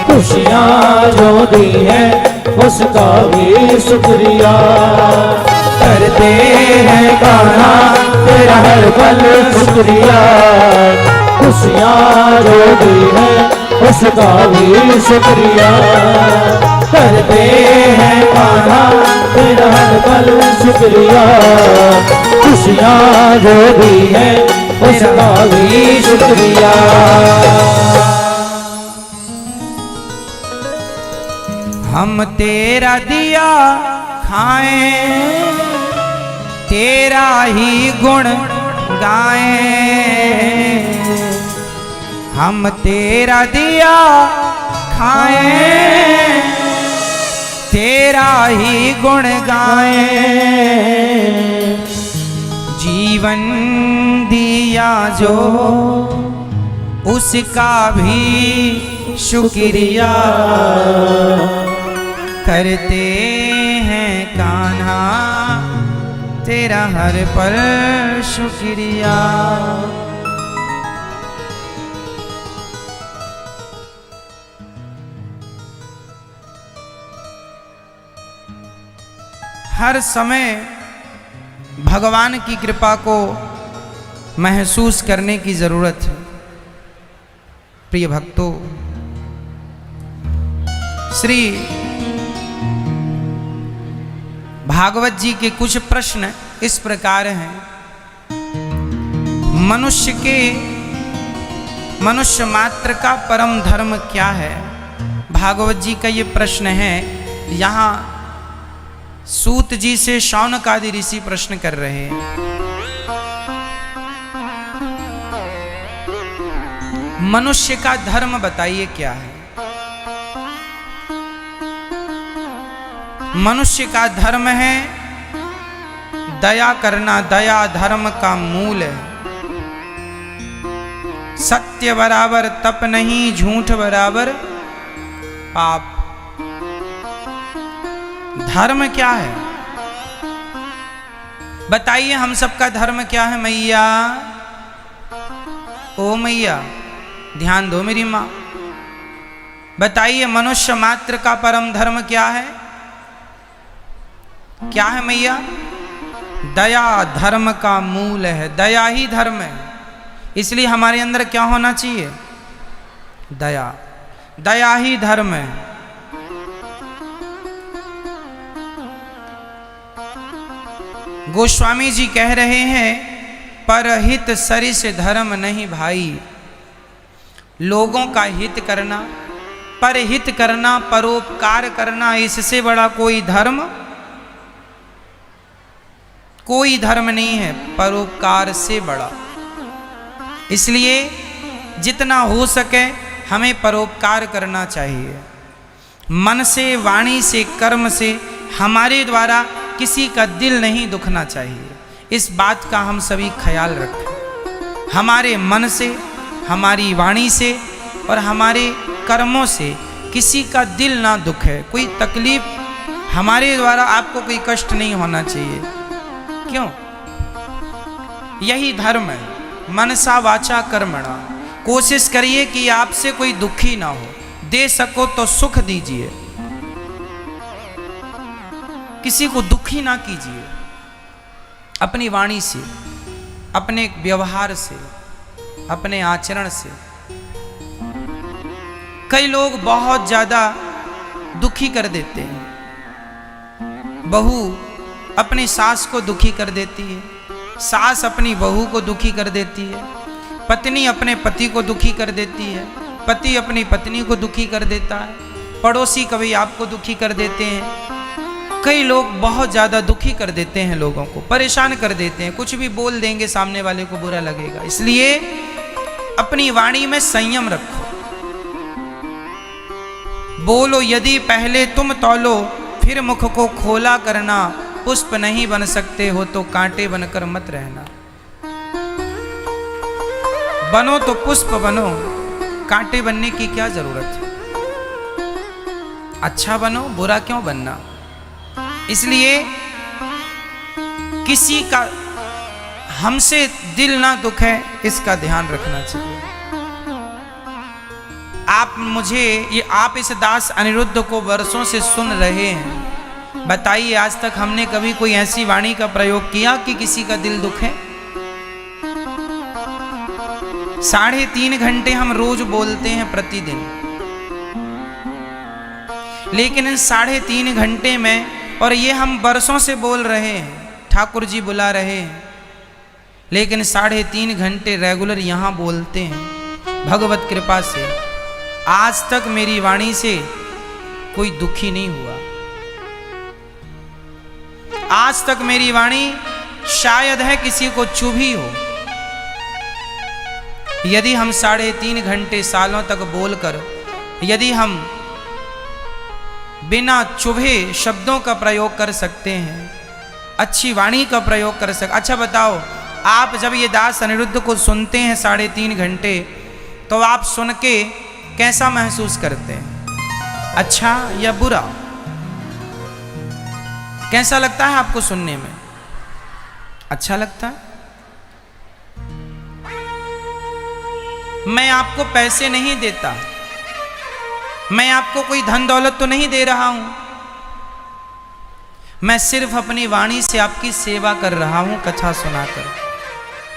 खुशियाँ जो दी है उसका भी शुक्रिया करते हैं कान्हा तेरा हर पल शुक्रिया। खुशियाँ जो दी है उसका भी शुक्रिया करते हैं कान्हा तेरा हर पल शुक्रिया, खुशियाँ जो दी है उसका भी शुक्रिया। हम तेरा दिया खाएं, तेरा ही गुण गाएं, हम तेरा दिया खाएं, तेरा ही गुण गाएं, जीवन दिया जो उसका भी शुक्रिया करते हैं कान्हा तेरा हर पल शुक्रिया। हर समय भगवान की कृपा को महसूस करने की जरूरत है। प्रिय भक्तों, श्री भागवत जी के कुछ प्रश्न इस प्रकार हैं। मनुष्य मात्र का परम धर्म क्या है? भागवत जी का ये प्रश्न है। यहाँ सूत जी से शौनकादि ऋषि प्रश्न कर रहे हैं। मनुष्य का धर्म बताइए क्या है? मनुष्य का धर्म है दया करना। दया धर्म का मूल है। सत्य बराबर तप नहीं, झूठ बराबर पाप। धर्म क्या है बताइए? हम सबका धर्म क्या है मैया? ओ मैया ध्यान दो मेरी माँ, बताइए मनुष्य मात्र का परम धर्म क्या है? क्या है मैया? दया धर्म का मूल है। दया ही धर्म है। इसलिए हमारे अंदर क्या होना चाहिए? दया। दया ही धर्म है। गोस्वामी जी कह रहे हैं, परहित सरिस धर्म नहीं भाई। लोगों का हित करना, परहित करना, परोपकार करना, इससे बड़ा कोई धर्म नहीं है। परोपकार से बड़ा। इसलिए जितना हो सके हमें परोपकार करना चाहिए। मन से, वाणी से, कर्म से हमारे द्वारा किसी का दिल नहीं दुखना चाहिए। इस बात का हम सभी ख्याल रखें। हमारे मन से, हमारी वाणी से और हमारे कर्मों से किसी का दिल ना दुखे। कोई तकलीफ हमारे द्वारा आपको कोई कष्ट नहीं होना चाहिए। क्यों? यही धर्म है। मनसा वाचा कर्मणा। कोशिश करिए कि आपसे कोई दुखी ना हो। दे सको तो सुख दीजिए, किसी को दुखी ना कीजिए। अपनी वाणी से, अपने व्यवहार से, अपने आचरण से। कई लोग बहुत ज्यादा दुखी कर देते हैं। बहू अपनी सास को दुखी कर देती है, सास अपनी बहू को दुखी कर देती है, पत्नी अपने पति को दुखी कर देती है, पति अपनी पत्नी को दुखी कर देता है, पड़ोसी कभी आपको दुखी कर देते हैं। कई लोग बहुत ज़्यादा दुखी कर देते हैं, लोगों को परेशान कर देते हैं। कुछ भी बोल देंगे सामने वाले को बुरा लगेगा। इसलिए अपनी वाणी में संयम रखो। बोलो यदि पहले तुम तौलो, फिर मुख को खोला करना। पुष्प नहीं बन सकते हो तो कांटे बनकर मत रहना। बनो तो पुष्प बनो, कांटे बनने की क्या जरूरत है? अच्छा बनो, बुरा क्यों बनना? इसलिए किसी का हमसे दिल ना दुखे, इसका ध्यान रखना चाहिए। आप इस दास अनिरुद्ध को वर्षों से सुन रहे हैं। बताइए आज तक हमने कभी कोई ऐसी वाणी का प्रयोग किया कि किसी का दिल दुखे? 3.5 घंटे हम रोज बोलते हैं प्रतिदिन, लेकिन इन 3.5 घंटे में, और ये हम बरसों से बोल रहे हैं, ठाकुर जी बुला रहे हैं, लेकिन 3.5 घंटे रेगुलर यहाँ बोलते हैं। भगवत कृपा से आज तक मेरी वाणी से कोई दुखी नहीं हुआ। आज तक मेरी वाणी शायद है किसी को चुभी हो। यदि हम 3.5 घंटे सालों तक बोलकर, यदि हम बिना चुभे शब्दों का प्रयोग कर सकते हैं, अच्छी वाणी का प्रयोग कर सकते। अच्छा बताओ, आप जब ये दास अनिरुद्ध को सुनते हैं 3.5 घंटे, तो आप सुन के कैसा महसूस करते हैं? अच्छा या बुरा? कैसा लगता है आपको सुनने में? अच्छा लगता है? मैं आपको पैसे नहीं देता, मैं आपको कोई धन दौलत तो नहीं दे रहा हूं, मैं सिर्फ अपनी वाणी से आपकी सेवा कर रहा हूं, कथा सुनाकर।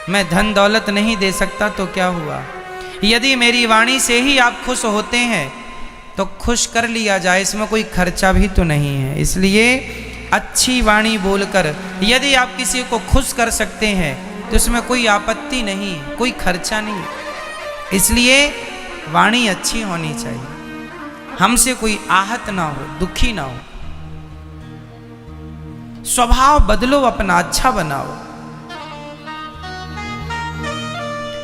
मैं धन दौलत नहीं दे सकता तो क्या हुआ? यदि मेरी वाणी से ही आप खुश होते हैं तो खुश कर लिया जाए, इसमें कोई खर्चा भी तो नहीं है। इसलिए अच्छी वाणी बोलकर यदि आप किसी को खुश कर सकते हैं तो इसमें कोई आपत्ति नहीं है, कोई खर्चा नहीं है। इसलिए वाणी अच्छी होनी चाहिए, हमसे कोई आहत ना हो, दुखी ना हो। स्वभाव बदलो अपना, अच्छा बनाओ।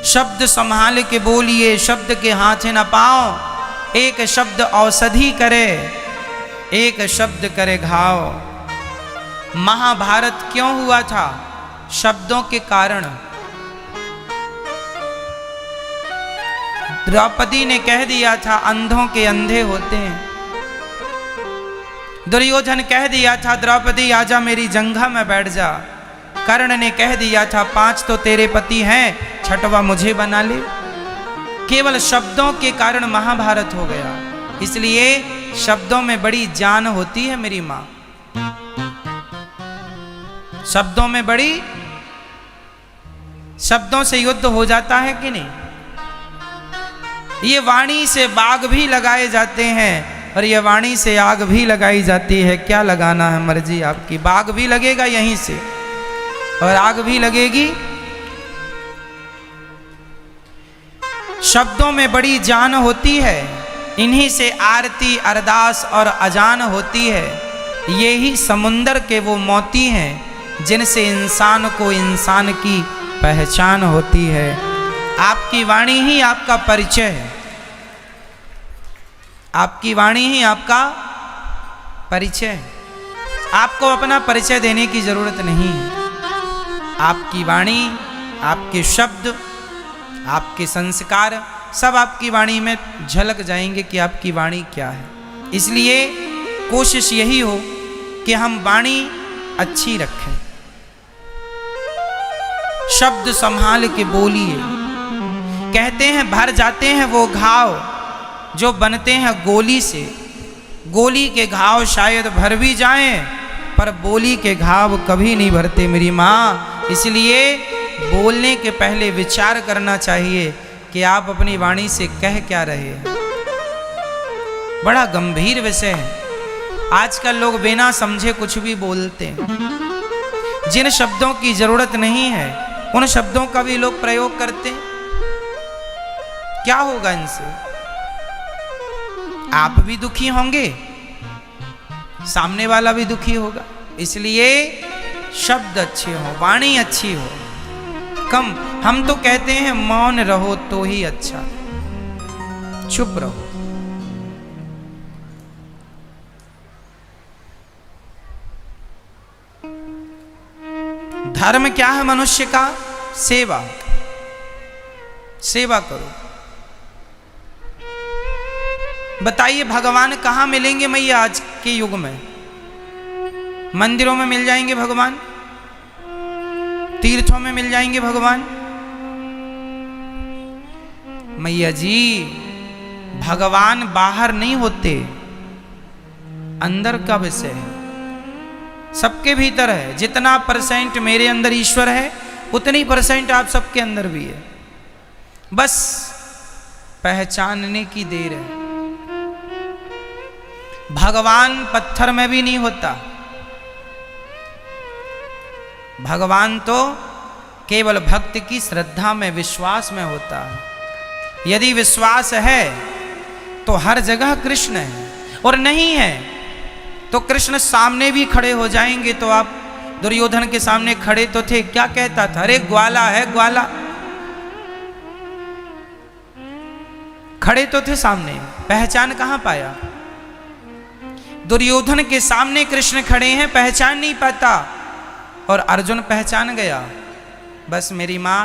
शब्द संभाल के बोलिए, शब्द के हाथ न पाओ। एक शब्द औषधि करे, एक शब्द करे घाव। महाभारत क्यों हुआ था? शब्दों के कारण। द्रौपदी ने कह दिया था अंधों के अंधे होते हैं। दुर्योधन कह दिया था द्रौपदी आजा मेरी जंघा में बैठ जा। कर्ण ने कह दिया था 5 तो तेरे पति हैं, 6वां मुझे बना ले। केवल शब्दों के कारण महाभारत हो गया। इसलिए शब्दों में बड़ी जान होती है मेरी मां। शब्दों में बड़ी, शब्दों से युद्ध हो जाता है कि नहीं? ये वाणी से बाग भी लगाए जाते हैं और ये वाणी से आग भी लगाई जाती है। क्या लगाना है मर्जी आपकी। बाग भी लगेगा यहीं से और आग भी लगेगी। शब्दों में बड़ी जान होती है, इन्हीं से आरती अरदास और अजान होती है। ये ही समुंदर के वो मोती हैं जिनसे इंसान को इंसान की पहचान होती है। आपकी वाणी ही आपका परिचय है। आपकी वाणी ही आपका परिचय है। आपको अपना परिचय देने की जरूरत नहीं है। आपकी वाणी, आपके शब्द, आपके संस्कार सब आपकी वाणी में झलक जाएंगे कि आपकी वाणी क्या है। इसलिए कोशिश यही हो कि हम वाणी अच्छी रखें। शब्द संभाल के बोलिए। कहते हैं भर जाते हैं वो घाव जो बनते हैं गोली से। गोली के घाव शायद भर भी जाएं, पर बोली के घाव कभी नहीं भरते मेरी माँ। इसलिए बोलने के पहले विचार करना चाहिए कि आप अपनी वाणी से कह क्या रहे हैं। बड़ा गंभीर विषय है। आजकल लोग बिना समझे कुछ भी बोलते हैं। जिन शब्दों की जरूरत नहीं है उन शब्दों का भी लोग प्रयोग करते हैं। क्या होगा इनसे? आप भी दुखी होंगे, सामने वाला भी दुखी होगा। इसलिए शब्द अच्छे हो, वाणी अच्छी हो। कम हम तो कहते हैं मौन रहो तो ही अच्छा, चुप रहो। धर्म क्या है मनुष्य का? सेवा। सेवा करो। बताइए भगवान कहाँ मिलेंगे मैया आज के युग में? मंदिरों में मिल जाएंगे भगवान, तीर्थों में मिल जाएंगे भगवान। मैया जी भगवान बाहर नहीं होते, अंदर का विषय है, सबके भीतर है। जितना % मेरे अंदर ईश्वर है उतनी % आप सबके अंदर भी है। बस पहचानने की देर है। भगवान पत्थर में भी नहीं होता। भगवान तो केवल भक्त की श्रद्धा में, विश्वास में होता है। यदि विश्वास है तो हर जगह कृष्ण है, और नहीं है तो कृष्ण सामने भी खड़े हो जाएंगे। तो आप दुर्योधन के सामने खड़े तो थे, क्या कहता था? अरे ग्वाला है ग्वाला। खड़े तो थे सामने, पहचान कहां पाया? दुर्योधन के सामने कृष्ण खड़े हैं, पहचान नहीं पाता, और अर्जुन पहचान गया। बस मेरी माँ,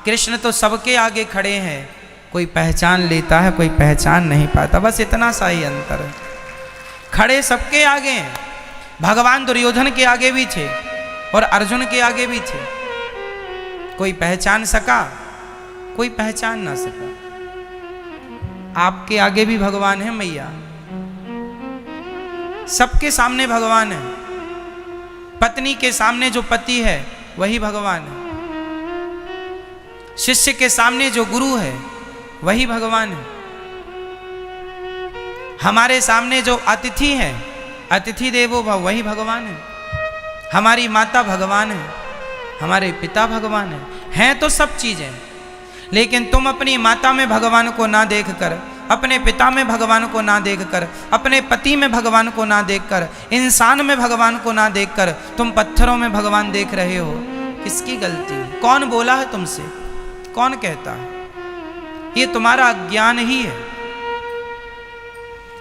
कृष्ण तो सबके आगे खड़े हैं, कोई पहचान लेता है, कोई पहचान नहीं पाता। बस इतना सा ही अंतर है। खड़े सबके आगे हैं। भगवान दुर्योधन के आगे भी थे और अर्जुन के आगे भी थे। कोई पहचान सका, कोई पहचान ना सका। आपके आगे भी भगवान है मैया, सबके सामने भगवान है। पत्नी के सामने जो पति है वही भगवान है। शिष्य के सामने जो गुरु है वही भगवान है। हमारे सामने जो अतिथि है, अतिथि देवो भव, वही भगवान है। हमारी माता भगवान है, हमारे पिता भगवान हैं तो सब चीजें। लेकिन तुम अपनी माता में भगवान को ना देखकर, अपने पिता में भगवान को ना देखकर, अपने पति में भगवान को ना देखकर, इंसान में भगवान को ना देखकर तुम पत्थरों में भगवान देख रहे हो। किसकी गलती? कौन बोला है तुमसे? कौन कहता है? ये तुम्हारा अज्ञान ही है।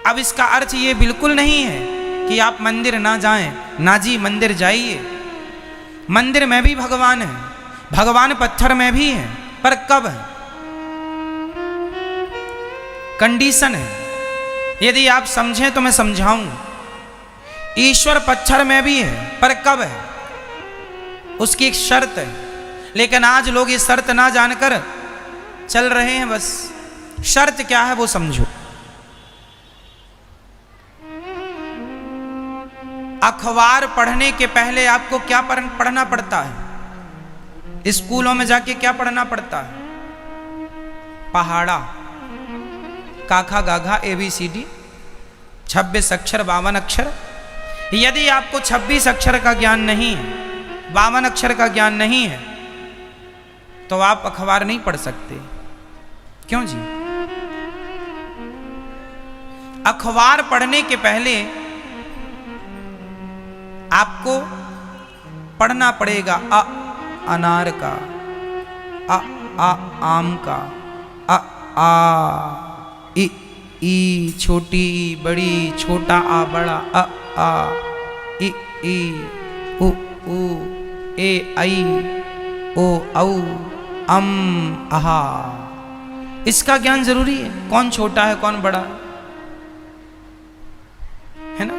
अब इसका अर्थ ये बिल्कुल नहीं है कि आप मंदिर ना जाएं। ना जी, मंदिर जाइए। मंदिर में भी भगवान है, भगवान पत्थर में भी है, पर कब है? कंडीशन है। यदि आप समझें तो मैं समझाऊं। ईश्वर पत्थर में भी है, पर कब है? उसकी एक शर्त है। लेकिन आज लोग ये शर्त ना जानकर चल रहे हैं। बस शर्त क्या है वो समझो। अखबार पढ़ने के पहले आपको क्या पढ़ना पड़ता है? स्कूलों में जाके क्या पढ़ना पड़ता है? पहाड़ा, काखा गाघा ABCD, 26 अक्षर 52 अक्षर। यदि आपको 26 अक्षर का ज्ञान नहीं है, 52 अक्षर का ज्ञान नहीं है, तो आप अखबार नहीं पढ़ सकते। क्यों जी? अखबार पढ़ने के पहले आपको पढ़ना पड़ेगा अ अनार का, आ आम का, आ ई छोटी बड़ी, छोटा आ बड़ा, आ ई उ ए आई ओ औ अम आहा। इसका ज्ञान जरूरी है। कौन छोटा है, कौन बड़ा है ना?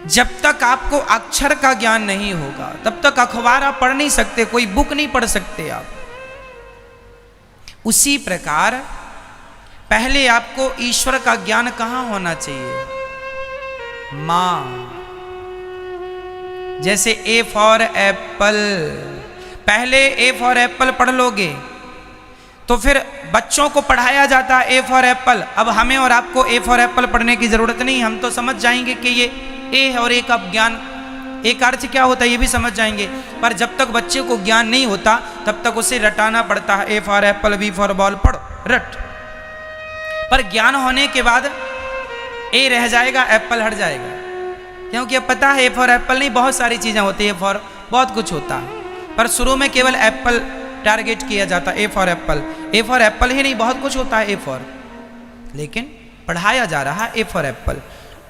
जब तक आपको अक्षर का ज्ञान नहीं होगा तब तक अखबार आप पढ़ नहीं सकते, कोई बुक नहीं पढ़ सकते आप। उसी प्रकार पहले आपको ईश्वर का ज्ञान कहां होना चाहिए? मां। जैसे A फॉर एप्पल, पहले A फॉर एप्पल पढ़ लोगे तो फिर बच्चों को पढ़ाया जाता है A फॉर एप्पल। अब हमें और आपको A फॉर एप्पल पढ़ने की जरूरत नहीं, हम तो समझ जाएंगे कि ये A है और A का ज्ञान, A का अर्थ क्या होता है ये भी समझ जाएंगे। पर जब तक बच्चे को ज्ञान नहीं होता तब तक उसे रटाना पड़ता है। A for Apple, B for ball, पढ़ रट। पर ज्ञान होने के बाद A रह जाएगा, एप्पल हट जाएगा। क्योंकि अब पता है A फॉर एप्पल नहीं, बहुत सारी चीजें होती है, A फॉर बहुत कुछ होता है, पर शुरू में केवल एप्पल टारगेट किया जाता है। A for apple, A for apple ही नहीं, बहुत कुछ होता है A फॉर, लेकिन पढ़ाया जा रहा है A फॉर एप्पल।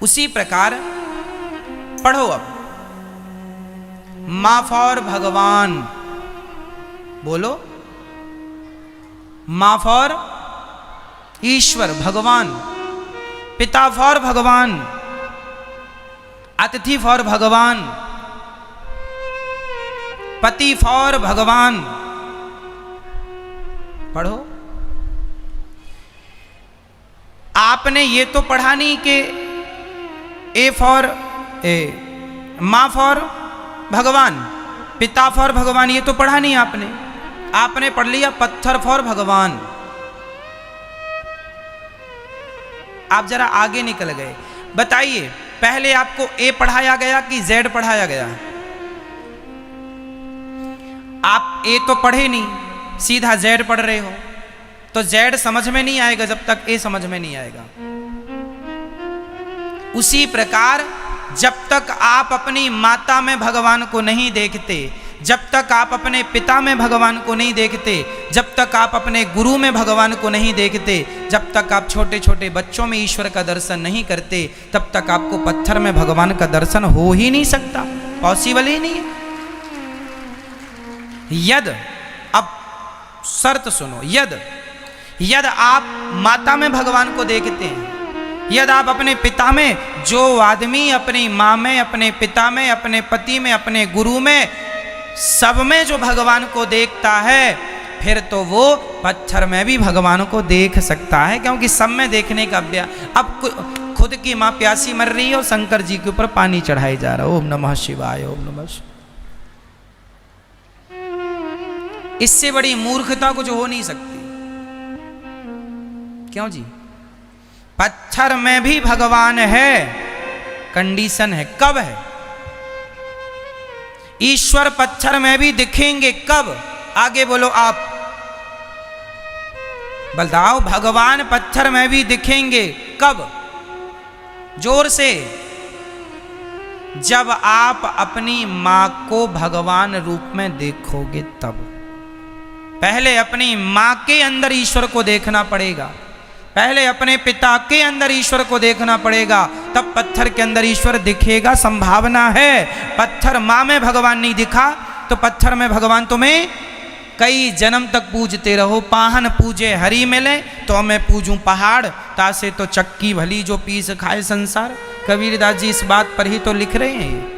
उसी प्रकार पढ़ो अब। मां फॉर भगवान, बोलो। मां फॉर ईश्वर भगवान, पिता फॉर भगवान, अतिथि फॉर भगवान, पति फॉर भगवान। पढ़ो। आपने ये तो पढ़ा नहीं कि A फॉर मां फॉर भगवान, पिता फॉर भगवान, ये तो पढ़ा नहीं आपने। आपने पढ़ लिया पत्थर फॉर भगवान। आप जरा आगे निकल गए। बताइए, पहले आपको ए पढ़ाया गया कि जेड पढ़ाया गया? आप ए तो पढ़े नहीं, सीधा जेड पढ़ रहे हो, तो जेड समझ में नहीं आएगा जब तक ए समझ में नहीं आएगा। उसी प्रकार जब तक आप अपनी माता में भगवान को नहीं देखते, जब तक आप अपने पिता में भगवान को नहीं देखते, जब तक आप अपने गुरु में भगवान को नहीं देखते, जब तक आप छोटे छोटे बच्चों में ईश्वर का दर्शन नहीं करते, तब तक आपको पत्थर में भगवान का दर्शन हो ही नहीं सकता, पॉसिबल ही नहीं है। यद, अब शर्त सुनो, यद आप माता में भगवान को देखते हैं, यदि आप अपने पिता में, जो आदमी अपनी माँ में, अपने पिता में, अपने पति में, अपने गुरु में, सब में जो भगवान को देखता है, फिर तो वो पत्थर में भी भगवान को देख सकता है, क्योंकि सब में देखने का अभ्यास। अब खुद की माँ प्यासी मर रही है और शंकर जी के ऊपर पानी चढ़ाई जा रहा है, ओम नमः शिवाय, ओम नमः शिवाय। इससे बड़ी मूर्खता कुछ हो नहीं सकती। क्यों जी? पत्थर में भी भगवान है, कंडीशन है, कब है? ईश्वर पत्थर में भी दिखेंगे कब? आगे बोलो आप, बताओ, भगवान पत्थर में भी दिखेंगे कब? जोर से। जब आप अपनी मां को भगवान रूप में देखोगे तब। पहले अपनी मां के अंदर ईश्वर को देखना पड़ेगा, पहले अपने पिता के अंदर ईश्वर को देखना पड़ेगा, तब पत्थर के अंदर ईश्वर दिखेगा। संभावना है। पत्थर माँ में भगवान नहीं दिखा तो पत्थर में भगवान तुम्हें कई जन्म तक पूजते रहो। पाहन पूजे हरि मिले तो मैं पूजूं पहाड़, तासे तो चक्की भली जो पीस खाए संसार। कबीरदास जी इस बात पर ही तो लिख रहे हैं।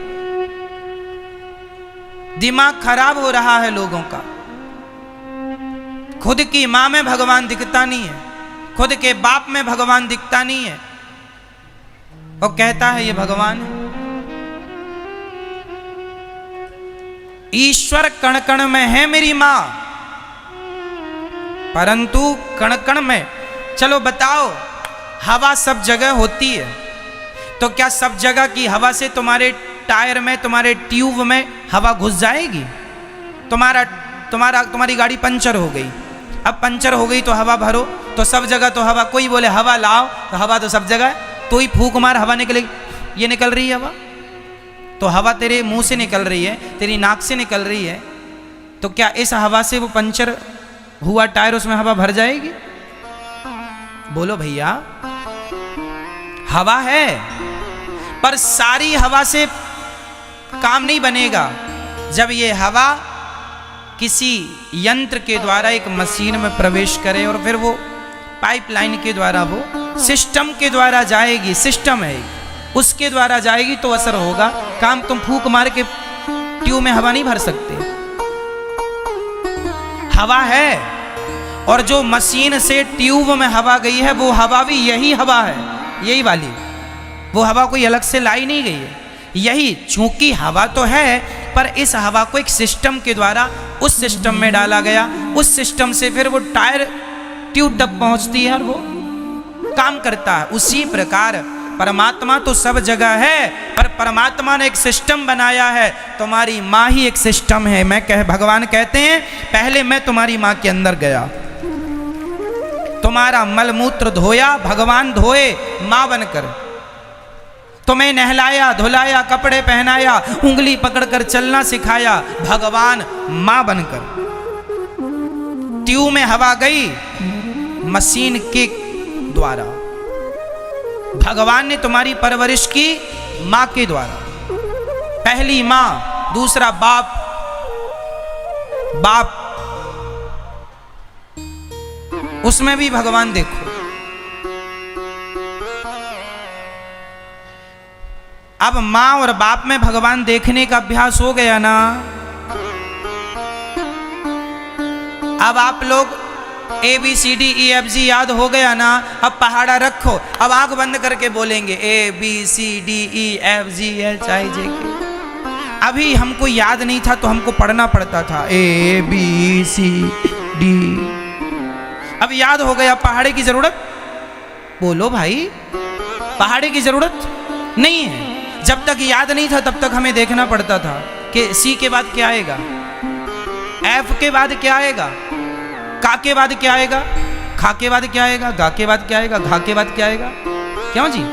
दिमाग खराब हो रहा है लोगों का। खुद की माँ में भगवान दिखता नहीं है, खुद के बाप में भगवान दिखता नहीं है, वो कहता है ये भगवान है। ईश्वर कण कण में है मेरी मां, परंतु कण कण में, चलो बताओ, हवा सब जगह होती है, तो क्या सब जगह की हवा से तुम्हारे टायर में, तुम्हारे ट्यूब में हवा घुस जाएगी? तुम्हारी गाड़ी पंचर हो गई, अब पंचर हो गई तो हवा भरो, तो सब जगह तो हवा, कोई बोले हवा लाओ तो हवा तो सब जगह, तो ही फूंक मार हवा निकलेगी। ये निकल रही है हवा, तो हवा तेरे मुंह से निकल रही है, तेरी नाक से निकल रही है, तो क्या इस हवा से वो पंचर हुआ टायर, उसमें हवा भर जाएगी? बोलो भैया, हवा है, पर सारी हवा से काम नहीं बनेगा। जब ये हवा किसी यंत्र के द्वारा एक मशीन में प्रवेश करे और फिर वो पाइपलाइन के द्वारा, वो सिस्टम के द्वारा जाएगी, सिस्टम है, उसके द्वारा जाएगी तो असर होगा। काम तुम फूंक मार के ट्यूब में हवा नहीं भर सकते। हवा है, और जो मशीन से ट्यूब में हवा गई है वो हवा भी यही हवा है, यही वाली, वो हवा कोई अलग से लाई नहीं गई है। यही, चूंकि हवा तो है, पर इस हवा को एक सिस्टम के द्वारा उस सिस्टम में डाला गया, उस सिस्टम से फिर वो टायर ट्यूब तक पहुंचती है और वो काम करता है। उसी प्रकार परमात्मा तो सब जगह है, पर परमात्मा ने एक सिस्टम बनाया है। तुम्हारी माँ ही एक सिस्टम है। भगवान कहते हैं, पहले मैं तुम्हारी माँ के अंदर गया, तुम्हारा मलमूत्र धोया, भगवान धोए माँ बनकर, तुम्हें नहलाया धुलाया, कपड़े पहनाया, उंगली पकड़कर चलना सिखाया, भगवान मां बनकर। ट्यूब में हवा गई मशीन के द्वारा, भगवान ने तुम्हारी परवरिश की मां के द्वारा। पहली मां, दूसरा बाप, उसमें भी भगवान देखो। अब माँ और बाप में भगवान देखने का अभ्यास हो गया ना। अब आप लोग ABCDEFG याद हो गया ना। अब पहाड़ा रखो, अब आंख बंद करके बोलेंगे ABCDEFGHIJK। अभी हमको याद नहीं था तो हमको पढ़ना पड़ता था ABCD। अब याद हो गया, पहाड़े की जरूरत बोलो भाई, पहाड़े की जरूरत नहीं है। जब तक याद नहीं था तब तक हमें देखना पड़ता था कि सी के बाद क्या आएगा, एफ के बाद क्या आएगा, का के बाद क्या आएगा, खा के बाद क्या आएगा, गा के बाद क्या आएगा, घा के बाद क्या आएगा। क्यों जी?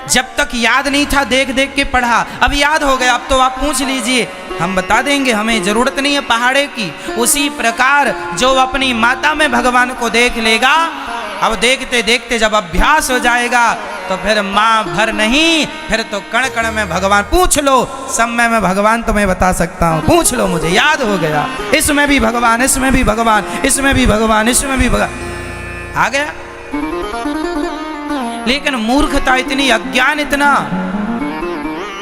जब तक याद नहीं था देख देख के पढ़ा, अब याद हो गया, अब तो आप पूछ लीजिए, हम बता देंगे, हमें जरूरत नहीं है पहाड़े की। उसी प्रकार जो अपनी माता में भगवान को देख लेगा, अब देखते देखते जब अभ्यास हो जाएगा तो फिर माँ भर नहीं, फिर तो कण कण में भगवान। पूछ लो, समय में भगवान तो मैं बता सकता हूँ, पूछ लो, मुझे याद हो गया, इसमें भी भगवान, इसमें भी भगवान, इसमें भी भगवान, इसमें भी भगवान, आ गया। लेकिन मूर्खता इतनी, अज्ञान इतना,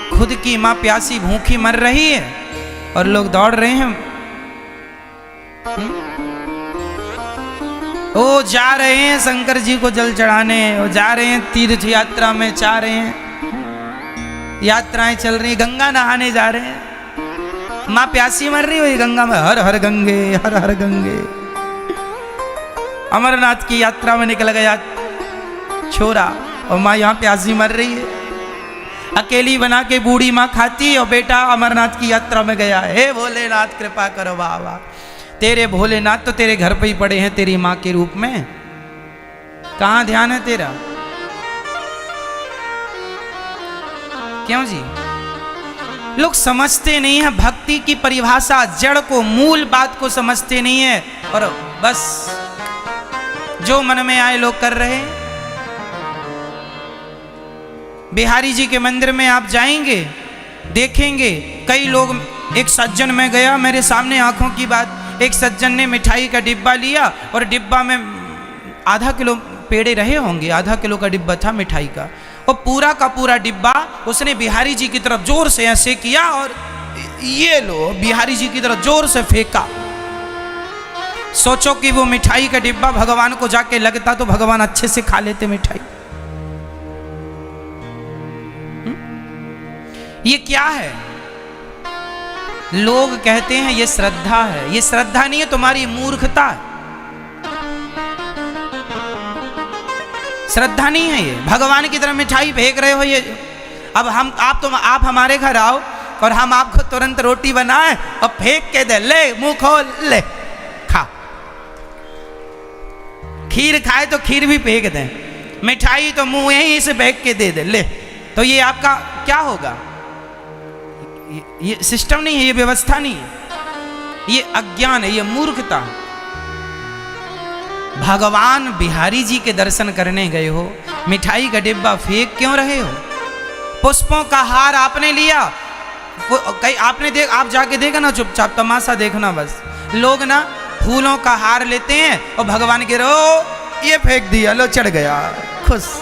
खुद की माँ प्यासी भूखी मर रही है और लोग दौड़ रहे हैं। वो जा रहे हैं शंकर जी को जल चढ़ाने, वो जा रहे हैं तीर्थ यात्रा में, जा रहे हैं, यात्राएं चल रही, गंगा नहाने जा रहे हैं, माँ प्यासी मर रही हुई गंगा में, हर हर गंगे, हर हर गंगे। अमरनाथ की यात्रा में निकल गया छोरा और माँ यहाँ प्यासी मर रही है, अकेली बना के बूढ़ी माँ खाती और बेटा अमरनाथ की यात्रा में गया। हे भोलेनाथ कृपा करो बाबा, तेरे भोलेनाथ तो तेरे घर पे ही पड़े हैं तेरी माँ के रूप में, कहाँ ध्यान है तेरा? क्यों जी? लोग समझते नहीं है भक्ति की परिभाषा, जड़ को, मूल बात को समझते नहीं है, और बस जो मन में आए लोग कर रहे हैं। बिहारी जी के मंदिर में आप जाएंगे, देखेंगे कई लोग, एक सज्जन में गया, मेरे सामने आंखों की बात, एक सज्जन ने मिठाई का डिब्बा लिया और डिब्बा में आधा किलो पेड़े रहे होंगे, आधा किलो का डिब्बा था मिठाई का, और पूरा का पूरा डिब्बा उसने बिहारी जी की तरफ जोर से ऐसे किया और ये लो बिहारी जी की तरफ जोर से फेंका। सोचो कि वो मिठाई का डिब्बा भगवान को जाके लगता तो भगवान अच्छे से खा लेते मिठाई। ये क्या है? लोग कहते हैं ये श्रद्धा है, ये श्रद्धा नहीं है, तुम्हारी मूर्खता है। श्रद्धा नहीं है ये, भगवान की तरफ मिठाई फेंक रहे हो ये। अब आप हमारे घर आओ और हम आपको तुरंत रोटी बनाए और फेंक के दे, ले मुंह खोल ले खा। खीर खाए तो खीर भी फेंक दें, मिठाई तो मुंह यहीं से फेंक के दे दे, ले, तो ये आपका क्या होगा? ये सिस्टम नहीं है, ये व्यवस्था नहीं है, ये अज्ञान है, ये मूर्खता। भगवान बिहारी जी के दर्शन करने गए हो, मिठाई का डिब्बा फेंक क्यों रहे हो? पुष्पों का हार आपने लिया, कहीं आपने आप जाके देखा ना, चुपचाप तमाशा देखना बस। लोग ना फूलों का हार लेते हैं और भगवान के रो ये फेंक दिया, लो चढ़ गया, खुश।